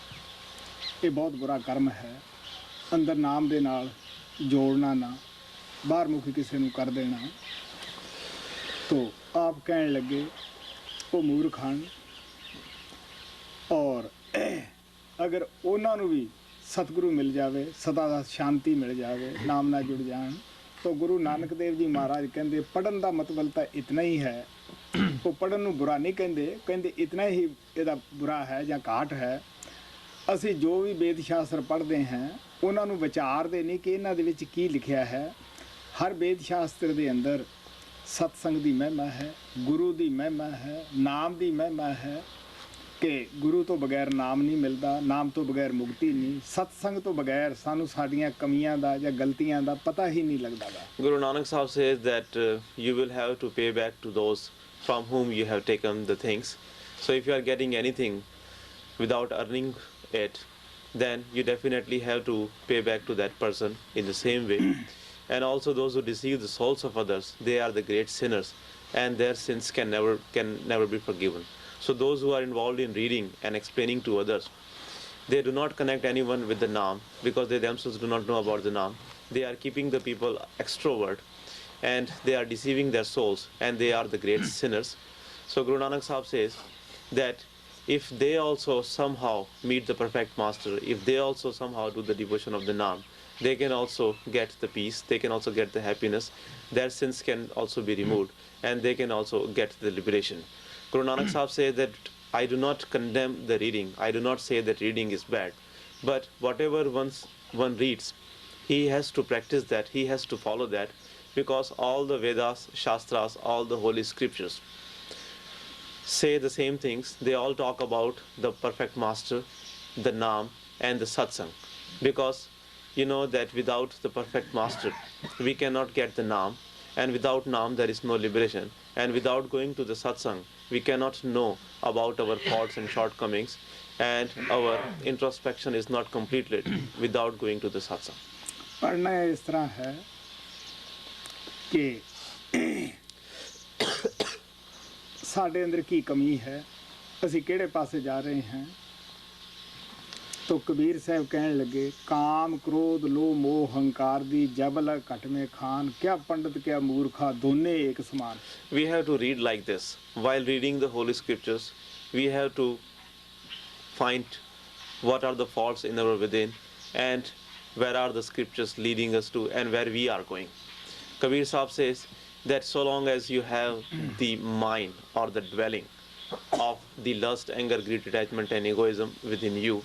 ਇਹ ਬਹੁਤ ਬੁਰਾ ਕਰਮ ਹੈ। ਅੰਦਰ ਨਾਮ ਦੇ ਨਾਲ ਜੋੜਨਾ ਨਾ, ਬਾਹਰ ਮੁਖੀ ਕਿਸੇ ਨੂੰ ਕਰ ਦੇਣਾ। ਤੋ ਆਪ ਕਹਿਣ ਲੱਗੇ ਉਹ ਮੂਰਖ ਹਨ ਔਰ ਅਗਰ ਉਹਨਾਂ ਨੂੰ ਵੀ ਸਤਿਗੁਰੂ ਮਿਲ ਜਾਵੇ, ਸਦਾ ਦਾ ਸ਼ਾਂਤੀ ਮਿਲ ਜਾਵੇ, ਨਾਮ ਨਾਲ ਜੁੜ ਜਾਣ। तो गुरु नानक देव जी महाराज कहते पढ़न का मतलब तो इतना ही है। वो पढ़न ਨੂੰ बुरा नहीं कहते, कहते इतना ही ਇਹਦਾ बुरा है ਜਾਂ ਘਾਟ है। ਅਸੀਂ ਜੋ ਵੀ ਵੇਦ ਸ਼ਾਸਤਰ ਪੜ੍ਹਦੇ ਹਾਂ ਉਹਨਾਂ ਨੂੰ ਵਿਚਾਰਦੇ ਨਹੀਂ ਕਿ ਇਹਨਾਂ ਦੇ ਵਿੱਚ ਕੀ ਲਿਖਿਆ ਹੈ। ਹਰ ਵੇਦ ਸ਼ਾਸਤਰ ਦੇ ਅੰਦਰ ਸਤਸੰਗ ਦੀ ਮਹਿਮਾ ਹੈ, ਗੁਰੂ ਦੀ ਮਹਿਮਾ ਹੈ, ਨਾਮ ਦੀ ਮਹਿਮਾ ਹੈ कि गुरु तो बगैर नाम नहीं मिलता, नाम तो बगैर मुक्ति नहीं, सत्संग तो बगैर सानू साडियां कमियां दा या गलतियां दा पता ही नहीं लगता गा। Guru Nanak Sahib says that you will have to pay back to those from whom you have taken the things. So if you are getting anything without earning it, then you definitely have to pay back to that person in the same way. And also those who deceive the souls of others, they are the great sinners and their sins can never be forgiven. So those who are involved in reading and explaining to others, they do not connect anyone with the Naam because they themselves do not know about the Naam. They are keeping the people extrovert and they are deceiving their souls and they are the great sinners. So Guru Nanak Sahib says that if they also somehow meet the perfect master, if they also somehow do the devotion of the Naam, they can also get the peace, they can also get the happiness, their sins can also be removed and they can also get the liberation. Guru Nanak Sahib says that I do not condemn the reading, I do not say that reading is bad, but whatever one reads, he has to practice that, he has to follow that, because all the Vedas, Shastras, all the holy scriptures say the same things. They all talk about the perfect master, the Naam and the Satsang, because you know that without the perfect master we cannot get the Naam, and without Naam there is no liberation, and without going to the Satsang we cannot know about our faults and shortcomings, and our introspection is not completed without going to the satsang. पढ़ना इस तरह है कि साढ़े अंदर की कमी है, असी किहड़े पासे जा रहे हैं। तो कबीर साहब कहने लगे काम क्रोध लोभ मोह हंकार दी जबल घट में खान, क्या पंडित क्या मूर्खा दोने एक समान। We have to read like this. While reading the holy scriptures, we have to find what are the faults in our within and where are the scriptures leading us to and where we are going. Kabir Sahib says, that so long as you have the mind or the dwelling of the lust, anger, greed, attachment, and egoism within you,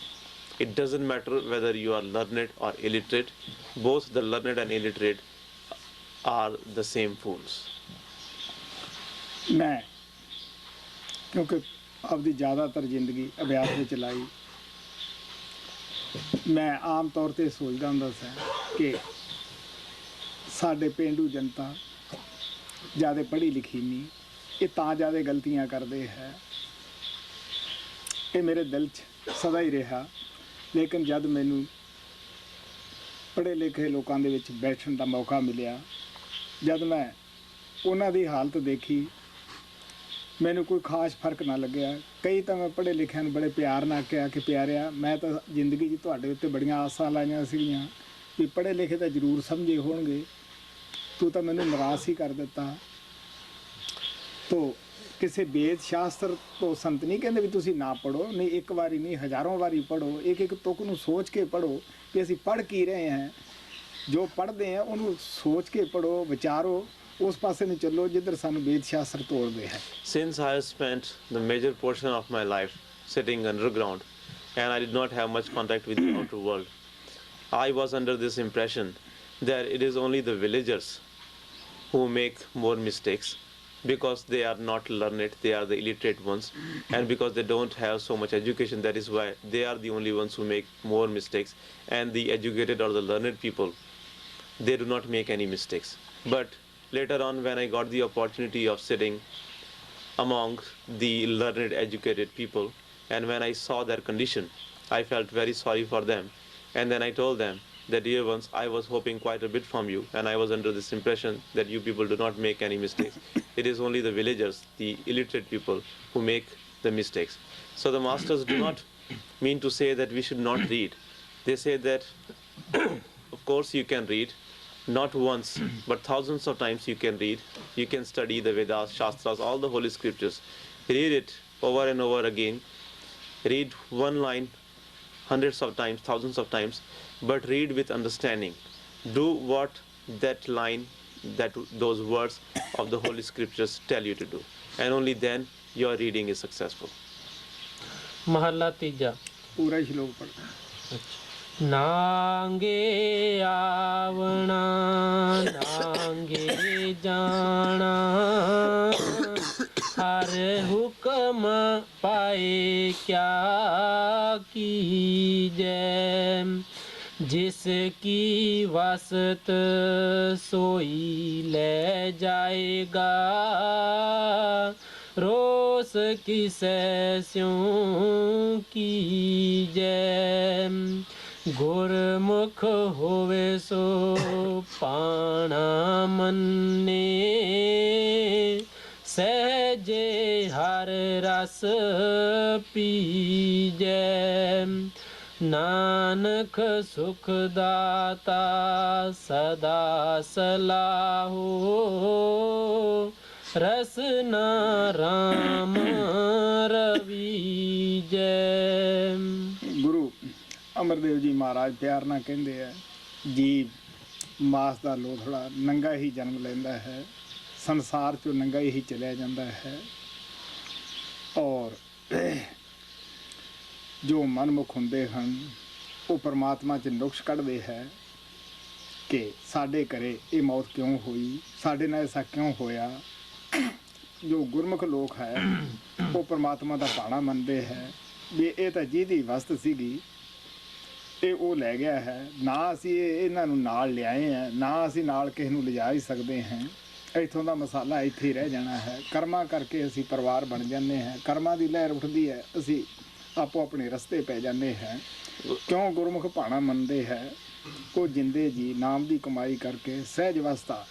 it doesn't matter whether you are learned or illiterate, both the learned and illiterate are the same fools. ਮੈਂ ਕਿਉਂਕਿ ਆਪਦੀ ਜ਼ਿਆਦਾਤਰ ਜ਼ਿੰਦਗੀ ਅਭਿਆਸ ਵਿੱਚ ਲਾਈ, ਮੈਂ ਆਮ ਤੌਰ ਤੇ ਸੋਚਦਾ ਹੁੰਦਾ ਸੀ ਕਿ ਸਾਡੇ ਪੇਂਡੂ ਜਨਤਾ ਜ਼ਿਆਦਾ ਪੜ੍ਹੀ ਲਿਖੀ ਨਹੀਂ, ਇਹ ਤਾਂ ਜ਼ਿਆਦਾ ਗਲਤੀਆਂ ਕਰਦੇ ਹੈ। ਇਹ ਮੇਰੇ ਦਿਲ 'ਚ ਸਦਾ ਹੀ ਰਿਹਾ। ਲੇਕਿਨ ਜਦ ਮੈਨੂੰ ਪੜ੍ਹੇ ਲਿਖੇ ਲੋਕਾਂ ਦੇ ਵਿੱਚ ਬੈਠਣ ਦਾ ਮੌਕਾ ਮਿਲਿਆ, ਜਦ ਮੈਂ ਉਹਨਾਂ ਦੀ ਹਾਲਤ ਦੇਖੀ, ਮੈਨੂੰ ਕੋਈ ਖਾਸ ਫਰਕ ਨਾ ਲੱਗਿਆ। ਕਈ ਤਾਂ ਮੈਂ ਪੜ੍ਹੇ ਲਿਖਿਆਂ ਨੂੰ ਬੜੇ ਪਿਆਰ ਨਾਲ ਕਿਹਾ ਕਿ ਪਿਆਰਿਆ, ਮੈਂ ਤਾਂ ਜ਼ਿੰਦਗੀ 'ਚ ਤੁਹਾਡੇ ਉੱਤੇ ਬੜੀਆਂ ਆਸਾਂ ਲਾਈਆਂ ਸੀਗੀਆਂ ਵੀ ਪੜ੍ਹੇ ਲਿਖੇ ਤਾਂ ਜ਼ਰੂਰ ਸਮਝੇ ਹੋਣਗੇ, ਤੂੰ ਤਾਂ ਮੈਨੂੰ ਨਿਰਾਸ਼ ਹੀ ਕਰ ਦਿੱਤਾ। ਤੋ ਕਿਸੇ ਵੇਦ ਸ਼ਾਸਤਰ ਤੋਂ ਸੰਤ ਨਹੀਂ ਕਹਿੰਦੇ ਵੀ ਤੁਸੀਂ ਨਾ ਪੜ੍ਹੋ, ਨਹੀਂ, ਇੱਕ ਵਾਰੀ ਨਹੀਂ, ਹਜ਼ਾਰਾਂ ਵਾਰੀ ਪੜ੍ਹੋ, ਇੱਕ ਇੱਕ ਤੁਕ ਨੂੰ ਸੋਚ ਕੇ ਪੜ੍ਹੋ ਕਿ ਅਸੀਂ ਪੜ੍ਹ ਕੀ ਰਹੇ ਹਾਂ। ਜੋ ਪੜ੍ਹਦੇ ਆ ਉਹਨੂੰ ਸੋਚ ਕੇ ਪੜ੍ਹੋ, ਵਿਚਾਰੋ, ਉਸ ਪਾਸੇ ਨੂੰ ਚੱਲੋ ਜਿੱਧਰ ਸਾਨੂੰ ਵੇਦ ਸ਼ਾਸਤਰ ਤੋਰਦੇ ਹੈ। Since I have spent the major portion of my life sitting underground and I did not have much contact with the outer world, I was under this impression that it is only the villagers who make more mistakes because they are not learned, they are the illiterate ones, and because they don't have so much education, that is why they are the only ones who make more mistakes, and the educated or the learned people, they do not make any mistakes. But later on, when I got the opportunity of sitting among the learned, educated people, and when I saw their condition, I felt very sorry for them. And then I told them that, dear ones, I was hoping quite a bit from you, and I was under this impression that you people do not make any mistakes. It is only the villagers, the illiterate people, who make the mistakes. So the masters do not mean to say that we should not read. They say that, of course you can read, not once, but thousands of times you can read. You can study the Vedas, Shastras, all the holy scriptures. Read it over and over again. Read one line hundreds of times, thousands of times, but read with understanding. Do what that line, those words of the holy scriptures tell you to do, and only then your reading is successful. ਮਹੱਲਾ ਤੀਜਾ। ਪੂਰਾ ਹੀ ਸ਼ਲੋਕ ਪੜ੍ਹਦਾ। ਨਾਂਗੇ ਆਵਣਾ ਨਾਂਗੇ ਜਾਣਾ, ਹਰ ਹੁਕਮ ਪਾਏ ਕਿਆ ਕੀਜੈ, ਜਿਸ ਕੀ ਵਸਤ ਸੋਈ ਲੈ ਜਾਏਗਾ, रोस किसै स्यों कीजै, गुरमुख होवे सो पाणा मन्ने, सहजे हर रस पीजै, नानक सुख दाता सदा सलाहो, रसना राम रवीजै। ਗੁਰੂ ਅਮਰਦੇਵ ਜੀ ਮਹਾਰਾਜ ਪਿਆਰ ਨਾਲ ਕਹਿੰਦੇ ਆ, ਜੀਵ ਮਾਸ ਦਾ ਲੋਥੜਾ ਨੰਗਾ ਹੀ ਜਨਮ ਲੈਂਦਾ ਹੈ, ਸੰਸਾਰ 'ਚੋਂ ਨੰਗਾ ਹੀ ਚਲਿਆ ਜਾਂਦਾ ਹੈ, ਔਰ ਜੋ ਮਨਮੁਖ ਹੁੰਦੇ ਹਨ ਉਹ ਪਰਮਾਤਮਾ 'ਚ ਨੁਕਸ ਕੱਢਦੇ ਹੈ ਕਿ ਸਾਡੇ ਘਰੇ ਇਹ ਮੌਤ ਕਿਉਂ ਹੋਈ, ਸਾਡੇ ਨਾਲ ਐਸਾ ਕਿਉਂ ਹੋਇਆ। ਜੋ ਗੁਰਮੁਖ ਲੋਕ ਹੈ ਉਹ ਪਰਮਾਤਮਾ ਦਾ ਭਾਣਾ ਮੰਨਦੇ ਹੈ ਵੀ ਇਹ ਤਾਂ ਜਿਹਦੀ ਵਸਤ ਸੀਗੀ ਇਹ ਉਹ ਲੈ ਗਿਆ ਹੈ, ਨਾ ਅਸੀਂ ਇਹਨਾਂ ਨੂੰ ਨਾਲ ਲਿਆਏ ਹਾਂ, ਨਾ ਅਸੀਂ ਨਾਲ ਕਿਸੇ ਨੂੰ ਲਿਜਾ ਹੀ ਸਕਦੇ ਹਾਂ, ਇੱਥੋਂ ਦਾ ਮਸਾਲਾ ਇੱਥੇ ਹੀ ਰਹਿ ਜਾਣਾ ਹੈ। ਕਰਮਾਂ ਕਰਕੇ ਅਸੀਂ ਪਰਿਵਾਰ ਬਣ ਜਾਂਦੇ ਹਾਂ, ਕਰਮਾਂ ਦੀ ਲਹਿਰ ਉੱਠਦੀ ਹੈ, ਅਸੀਂ ਆਪੋ ਆਪਣੇ ਰਸਤੇ ਪੈ ਜਾਂਦੇ ਹਾਂ। ਕਿਉਂ ਗੁਰਮੁਖ ਭਾਣਾ ਮੰਨਦੇ ਹੈ, ਉਹ ਜਿੰਦੇ ਜੀ ਨਾਮ ਦੀ ਕਮਾਈ ਕਰਕੇ ਸਹਿਜ ਅਵਸਥਾ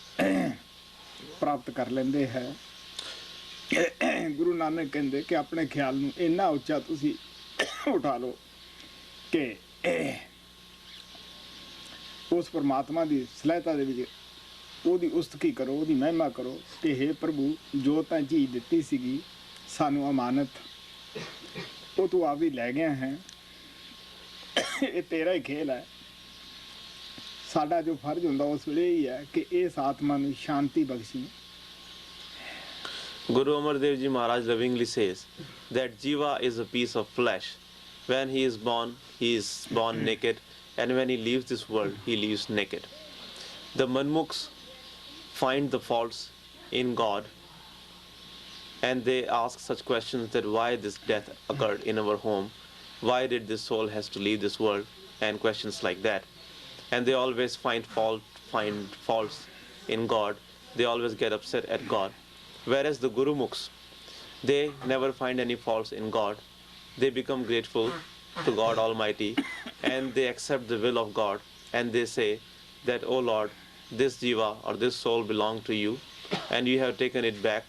ਪ੍ਰਾਪਤ ਕਰ ਲੈਂਦੇ ਹੈ। ਗੁਰੂ ਨਾਨਕ ਕਹਿੰਦੇ ਕਿ ਆਪਣੇ ਖਿਆਲ ਨੂੰ ਇੰਨਾ ਉੱਚਾ ਤੁਸੀਂ ਉਠਾ ਲਓ ਕਿ ਉਸ ਪਰਮਾਤਮਾ ਦੀ ਸਲਾਹਤਾ ਦੇ ਵਿੱਚ ਉਹਦੀ ਉਸਤਕੀ ਕਰੋ, ਉਹਦੀ ਮਹਿਮਾ ਕਰੋ ਕਿ ਹੇ ਪ੍ਰਭੂ, ਜੋ ਤਾਂ ਚੀਜ਼ ਦਿੱਤੀ ਸੀਗੀ ਸਾਨੂੰ ਅਮਾਨਤ, ਉਹ ਤੂੰ ਆਪ ਹੀ ਲੈ ਗਿਆ ਹੈ, ਇਹ ਤੇਰਾ ਹੀ ਖੇਲ ਹੈ। ਸਾਡਾ ਜੋ ਫਰਜ਼ ਹੁੰਦਾ ਉਸ ਵੇਲੇ ਹੀ ਹੈ ਕਿ ਇਸ ਆਤਮਾ ਨੂੰ ਸ਼ਾਂਤੀ ਬਖਸ਼ੀ, Guru Amar Dev Ji Maharaj lovingly says that Jiva is a piece of flesh. When he is born naked, and when he leaves this world, he leaves naked. The Manmukhs find the faults in God, and they ask such questions that why this death occurred in our home, why did this soul has to leave this world, and questions like that. And they always find faults in God. They always get upset at God. Whereas the Gurumukhs, they never find any faults in God. They become grateful to God Almighty, and they accept the will of God, and they say that, "Oh Lord, this jiva or this soul belonged to you, and you have taken it back."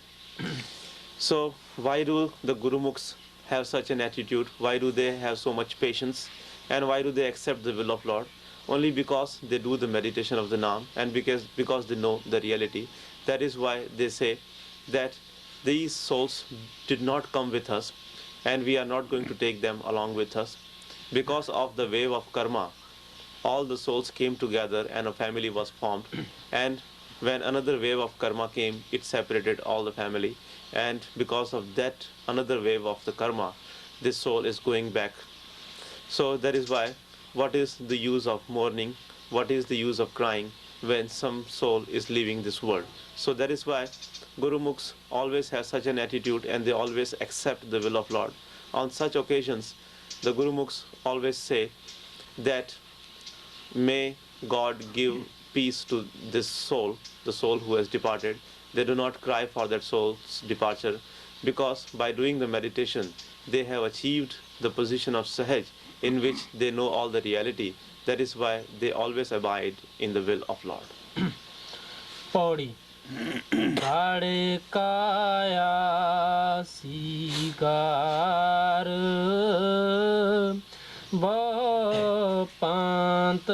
So why do the Gurumukhs have such an attitude? Why do they have so much patience? And why do they accept the will of Lord? Only because they do the meditation of the Naam, and because they know the reality. That is why they say that these souls did not come with us, and we are not going to take them along with us. Because of the wave of karma, all the souls came together and a family was formed. And when another wave of karma came, it separated all the family. And because of that another wave of the karma, this soul is going back. So that is why, what is the use of mourning? What is the use of crying when some soul is leaving this world? So that is why Gurumukhs always have such an attitude, and they always accept the will of Lord. On such occasions, the Gurumukhs always say that may God give peace to this soul, the soul who has departed. They do not cry for that soul's departure, because by doing the meditation, they have achieved the position of Sahaj, in which they know all the reality. That is why they always abide in the will of Lord. Pauri गाड़े काया सीगार वो पांत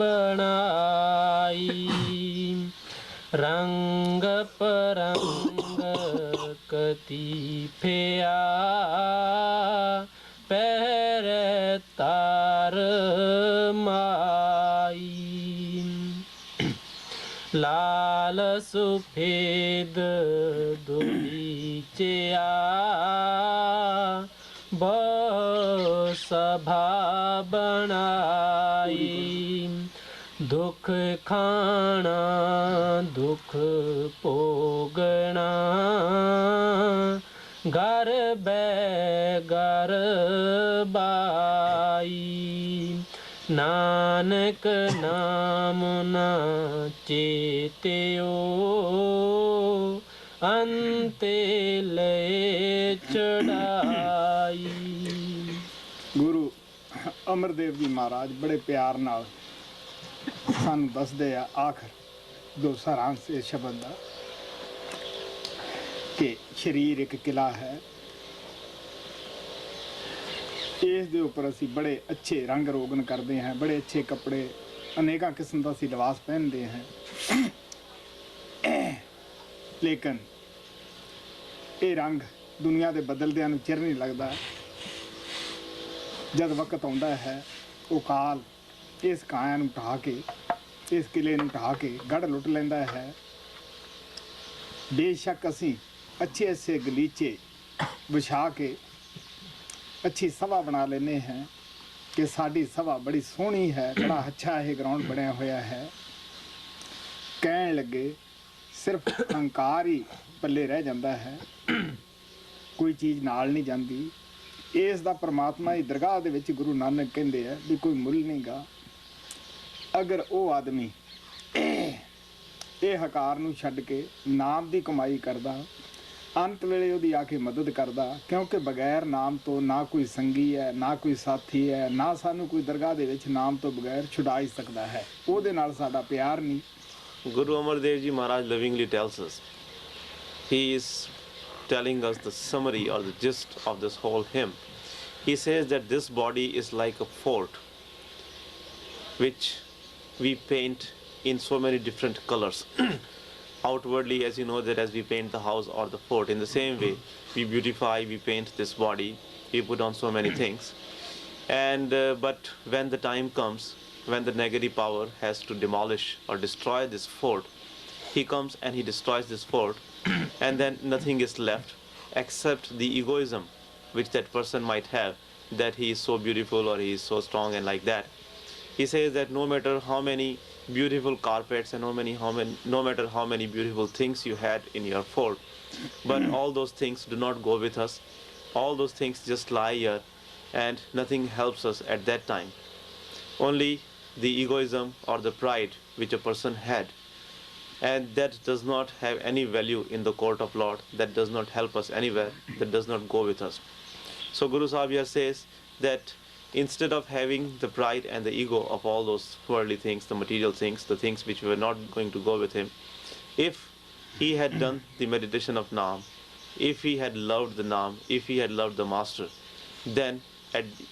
बनाई रंग परंग कति फेया पैरे तार माई लाल सुफेद दुलीचिया सभा बनाई दुख खाना दुख पोगना घर बैगर बाई नानक नाम ना चेत्यो अंते ले चढ़ाई। ਗੁਰੂ ਅਮਰਦੇਵ ਜੀ ਮਹਾਰਾਜ ਬੜੇ ਪਿਆਰ ਨਾਲ ਸਾਨੂੰ ਦੱਸਦੇ ਆ ਆਖਰ ਦੋ ਸਾਰਾਂਸ਼ ਇਸ ਸ਼ਬਦ ਦਾ ਕਿ ਸਰੀਰ ਇੱਕ ਕਿਲਾ ਹੈ। ਇਸ ਦੇ ਉੱਪਰ ਅਸੀਂ ਬੜੇ ਅੱਛੇ ਰੰਗ ਰੋਗਨ ਕਰਦੇ ਹਾਂ, ਬੜੇ ਅੱਛੇ ਕੱਪੜੇ ਅਨੇਕਾਂ ਕਿਸਮ ਦਾ ਅਸੀਂ ਲਿਬਾਸ ਪਹਿਨਦੇ ਹਾਂ, ਲੇਕਿਨ ਇਹ ਰੰਗ ਦੁਨੀਆ ਦੇ ਬਦਲਦਿਆਂ ਨੂੰ ਚਿਰ ਨਹੀਂ ਲੱਗਦਾ। ਜਦ ਵਕਤ ਆਉਂਦਾ ਹੈ ਉਹ ਕਾਲ ਇਸ ਕਾਇਆ ਨੂੰ ਢਾਹ ਕੇ, ਇਸ ਕਿਲੇ ਨੂੰ ਢਾਹ ਕੇ ਗੜ ਲੁੱਟ ਲੈਂਦਾ ਹੈ। ਬੇਸ਼ੱਕ ਅਸੀਂ ਅੱਛੇ ਅੱਛੇ ਗਲੀਚੇ ਵਿਛਾ ਕੇ ਅੱਛੀ ਸਭਾ ਬਣਾ ਲੈਂਦੇ ਹਾਂ ਕਿ ਸਾਡੀ ਸਭਾ ਬੜੀ ਸੋਹਣੀ ਹੈ, ਬੜਾ ਅੱਛਾ ਇਹ ਗਰਾਊਂਡ ਬਣਿਆ ਹੋਇਆ ਹੈ। ਕਹਿਣ ਲੱਗੇ ਸਿਰਫ ਹੰਕਾਰ ਹੀ ਪੱਲੇ ਰਹਿ ਜਾਂਦਾ ਹੈ, ਕੋਈ ਚੀਜ਼ ਨਾਲ ਨਹੀਂ ਜਾਂਦੀ। ਇਸ ਦਾ ਪਰਮਾਤਮਾ ਦੀ ਦਰਗਾਹ ਦੇ ਵਿੱਚ ਗੁਰੂ ਨਾਨਕ ਕਹਿੰਦੇ ਆ ਵੀ ਕੋਈ ਮੁੱਲ ਨਹੀਂ ਗਾ। ਅਗਰ ਉਹ ਆਦਮੀ ਇਹ ਹਕਾਰ ਨੂੰ ਛੱਡ ਕੇ ਨਾਮ ਦੀ ਕਮਾਈ ਕਰਦਾ, ਅੰਤ ਵੇਲੇ ਉਹਦੀ ਆ ਕੇ ਮਦਦ ਕਰਦਾ, ਕਿਉਂਕਿ ਬਗੈਰ ਨਾਮ ਤੋਂ ਨਾ ਕੋਈ ਸੰਗੀ ਹੈ, ਨਾ ਕੋਈ ਸਾਥੀ ਹੈ, ਨਾ ਸਾਨੂੰ ਕੋਈ ਦਰਗਾਹ ਦੇ ਵਿੱਚ ਨਾਮ ਤੋਂ ਬਗੈਰ ਛੁਡਾ ਹੀ ਸਕਦਾ ਹੈ। ਉਹਦੇ ਨਾਲ ਸਾਡਾ ਪਿਆਰ ਨਹੀਂ। Guru Amar Dev Ji Maharaj lovingly tells us, he is telling us the summary or the gist of this whole hymn. He says that this body is like a fort which we paint in so many different colors. Outwardly, as you know, that as we paint the house or the fort, in the same way we beautify, we paint this body, we put on so many things. And but when the time comes, when the negative power has to demolish or destroy this fort, he comes and he destroys this fort, and then nothing is left except the egoism which that person might have, that he is so beautiful or he is so strong and like that. He says that no matter how many beautiful carpets and no matter how many beautiful things you had in your fort, but all those things do not go with us. All those things just lie here and nothing helps us at that time. Only the egoism or the pride which a person had, and that does not have any value in the court of Lord, that does not help us anywhere, that does not go with us. So Guru Sahib here says that instead of having the pride and the ego of all those worldly things, the material things, the things which were not going to go with him, if he had done the meditation of Naam, if he had loved the Naam, if he had loved the Master, then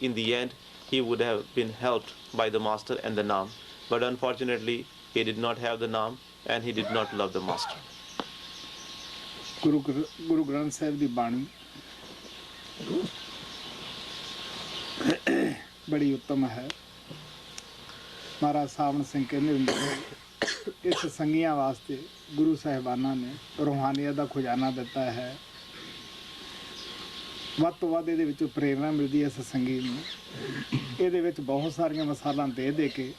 in the end he would have been helped by the Master and the Naam. But unfortunately he did not have the Naam and he did not love the Master. Guru Granth Sahib ਦੀ ਬਾਣੀ ਬੜੀ ਉੱਤਮ ਹੈ। ਮਹਾਰਾਜ ਸਾਵਣ ਸਿੰਘ ਕਹਿੰਦੇ ਹੁੰਦੇ ਇਸ ਸੰਗੀਆਂ ਵਾਸਤੇ ਗੁਰੂ ਸਾਹਿਬਾਨਾਂ ਨੇ ਰੂਹਾਨੀਅਤ ਦਾ ਖਜ਼ਾਨਾ ਦਿੱਤਾ ਹੈ। ਵੱਧ ਤੋਂ ਵੱਧ ਇਹਦੇ ਵਿੱਚੋਂ ਪ੍ਰੇਰਨਾ ਮਿਲਦੀ ਹੈ ਸਤਸੰਗੀ ਨੂੰ। ਇਹਦੇ ਵਿੱਚ ਬਹੁਤ ਸਾਰੀਆਂ ਮਿਸਾਲਾਂ ਦੇ ਕੇ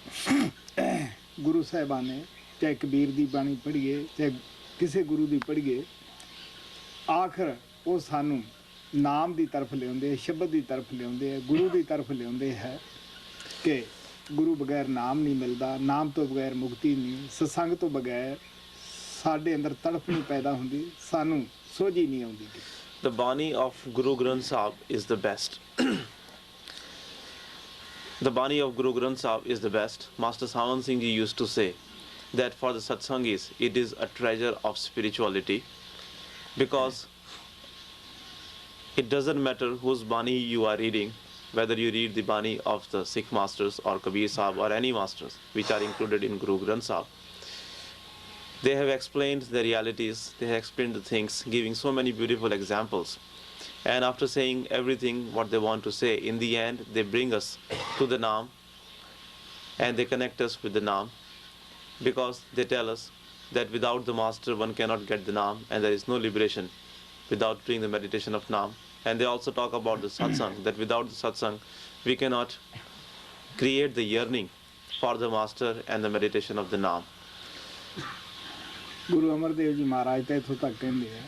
ਗੁਰੂ ਸਾਹਿਬਾਂ ਨੇ ਚਾਹੇ ਕਬੀਰ ਦੀ ਬਾਣੀ ਪੜ੍ਹੀਏ ਚਾਹੇ ਕਿਸੇ ਗੁਰੂ ਦੀ ਪੜ੍ਹੀਏ, ਆਖਰ ਉਹ ਸਾਨੂੰ ਨਾਮ ਦੀ ਤਰਫ ਲਿਆਉਂਦੇ, ਸ਼ਬਦ ਦੀ ਤਰਫ ਲਿਆਉਂਦੇ ਹੈ, ਗੁਰੂ ਦੀ ਤਰਫ ਲਿਆਉਂਦੇ ਹੈ ਕਿ ਗੁਰੂ ਬਗੈਰ ਨਾਮ ਨਹੀਂ ਮਿਲਦਾ, ਨਾਮ ਤੋਂ ਬਗੈਰ ਮੁਕਤੀ ਨਹੀਂ, ਸਤਸੰਗ ਤੋਂ ਬਗੈਰ ਸਾਡੇ ਅੰਦਰ ਤੜਫ ਨਹੀਂ ਪੈਦਾ ਹੁੰਦੀ, ਸਾਨੂੰ ਸੋਝੀ ਨਹੀਂ ਆਉਂਦੀ। The Bani of Guru Granth Sahib is the best. The Bani of Guru Granth Sahib is the best. Master Sawan Singh Ji used to say that for the Satsangis it is a treasure of spirituality, because it doesn't matter whose Bani you are reading, whether you read the Bani of the Sikh masters or Kabir Sahib or any masters which are included in Guru Granth Sahib. They have explained the realities, they have explained the things, giving so many beautiful examples. And after saying everything what they want to say, in the end they bring us to the Naam and they connect us with the Naam, because they tell us that without the Master one cannot get the Naam and there is no liberation without doing the meditation of Naam. And they also talk about the Satsang, that without the Satsang we cannot create the yearning for the Master and the meditation of the Naam. ਗੁਰੂ ਅਮਰਦੇਵ ਜੀ ਮਹਾਰਾਜ ਤਾਂ ਇੱਥੋਂ ਤੱਕ ਕਹਿੰਦੇ ਆ,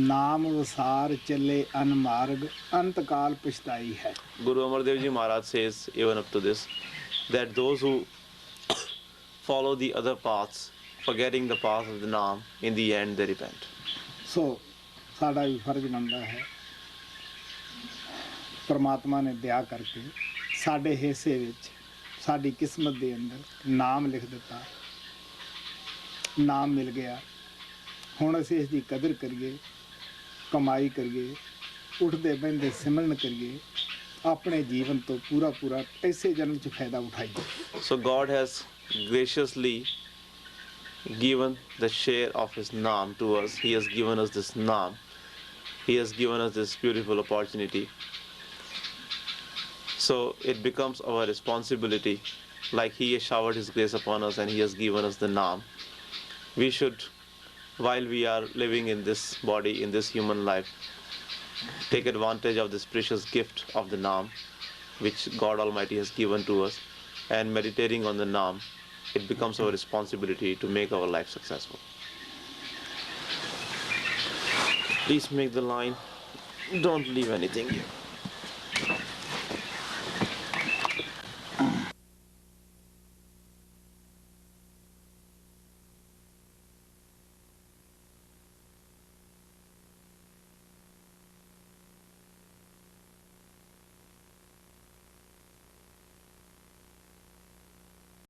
ਨਾਮ ਵਸਾਰ ਚੱਲੇ ਅਨਮਾਰਗ ਅੰਤ ਕਾਲ ਪਛਤਾਈ ਹੈ। Guru Amardev Ji Maharaj says even up to this, that those who follow the other paths, forgetting the path of the Naam, in the end they repent. ਸੋ ਸਾਡਾ ਵੀ ਫਰਜ਼ ਬਣਦਾ ਹੈ, ਪਰਮਾਤਮਾ ਨੇ ਦਇਆ ਕਰਕੇ ਸਾਡੇ ਹਿੱਸੇ ਵਿੱਚ ਸਾਡੀ ਕਿਸਮਤ ਦੇ ਅੰਦਰ ਨਾਮ ਲਿਖ ਦਿੱਤਾ, ਨਾਮ ਮਿਲ ਗਿਆ। ਹੁਣ ਅਸੀਂ ਇਸ ਦੀ ਕਦਰ ਕਰੀਏ, ਕਮਾਈ ਕਰੀਏ, ਉੱਠਦੇ ਬਹਿੰਦੇ ਸਿਮਰਨ ਕਰੀਏ, ਆਪਣੇ ਜੀਵਨ ਤੋਂ ਪੂਰਾ ਇਸੇ ਜਨਮ 'ਚ ਫਾਇਦਾ ਉਠਾਈਏ। So God has graciously given the share of His Naam to us. He has given us this Naam. He has given us this beautiful opportunity. So it becomes our responsibility, like He has showered His grace upon us and He has given us the Naam. We should, while we are living in this body, in this human life, take advantage of this precious gift of the Naam which God Almighty has given to us, and meditating on the Naam, it becomes our responsibility to make our life successful. Please make the line, don't leave anything here.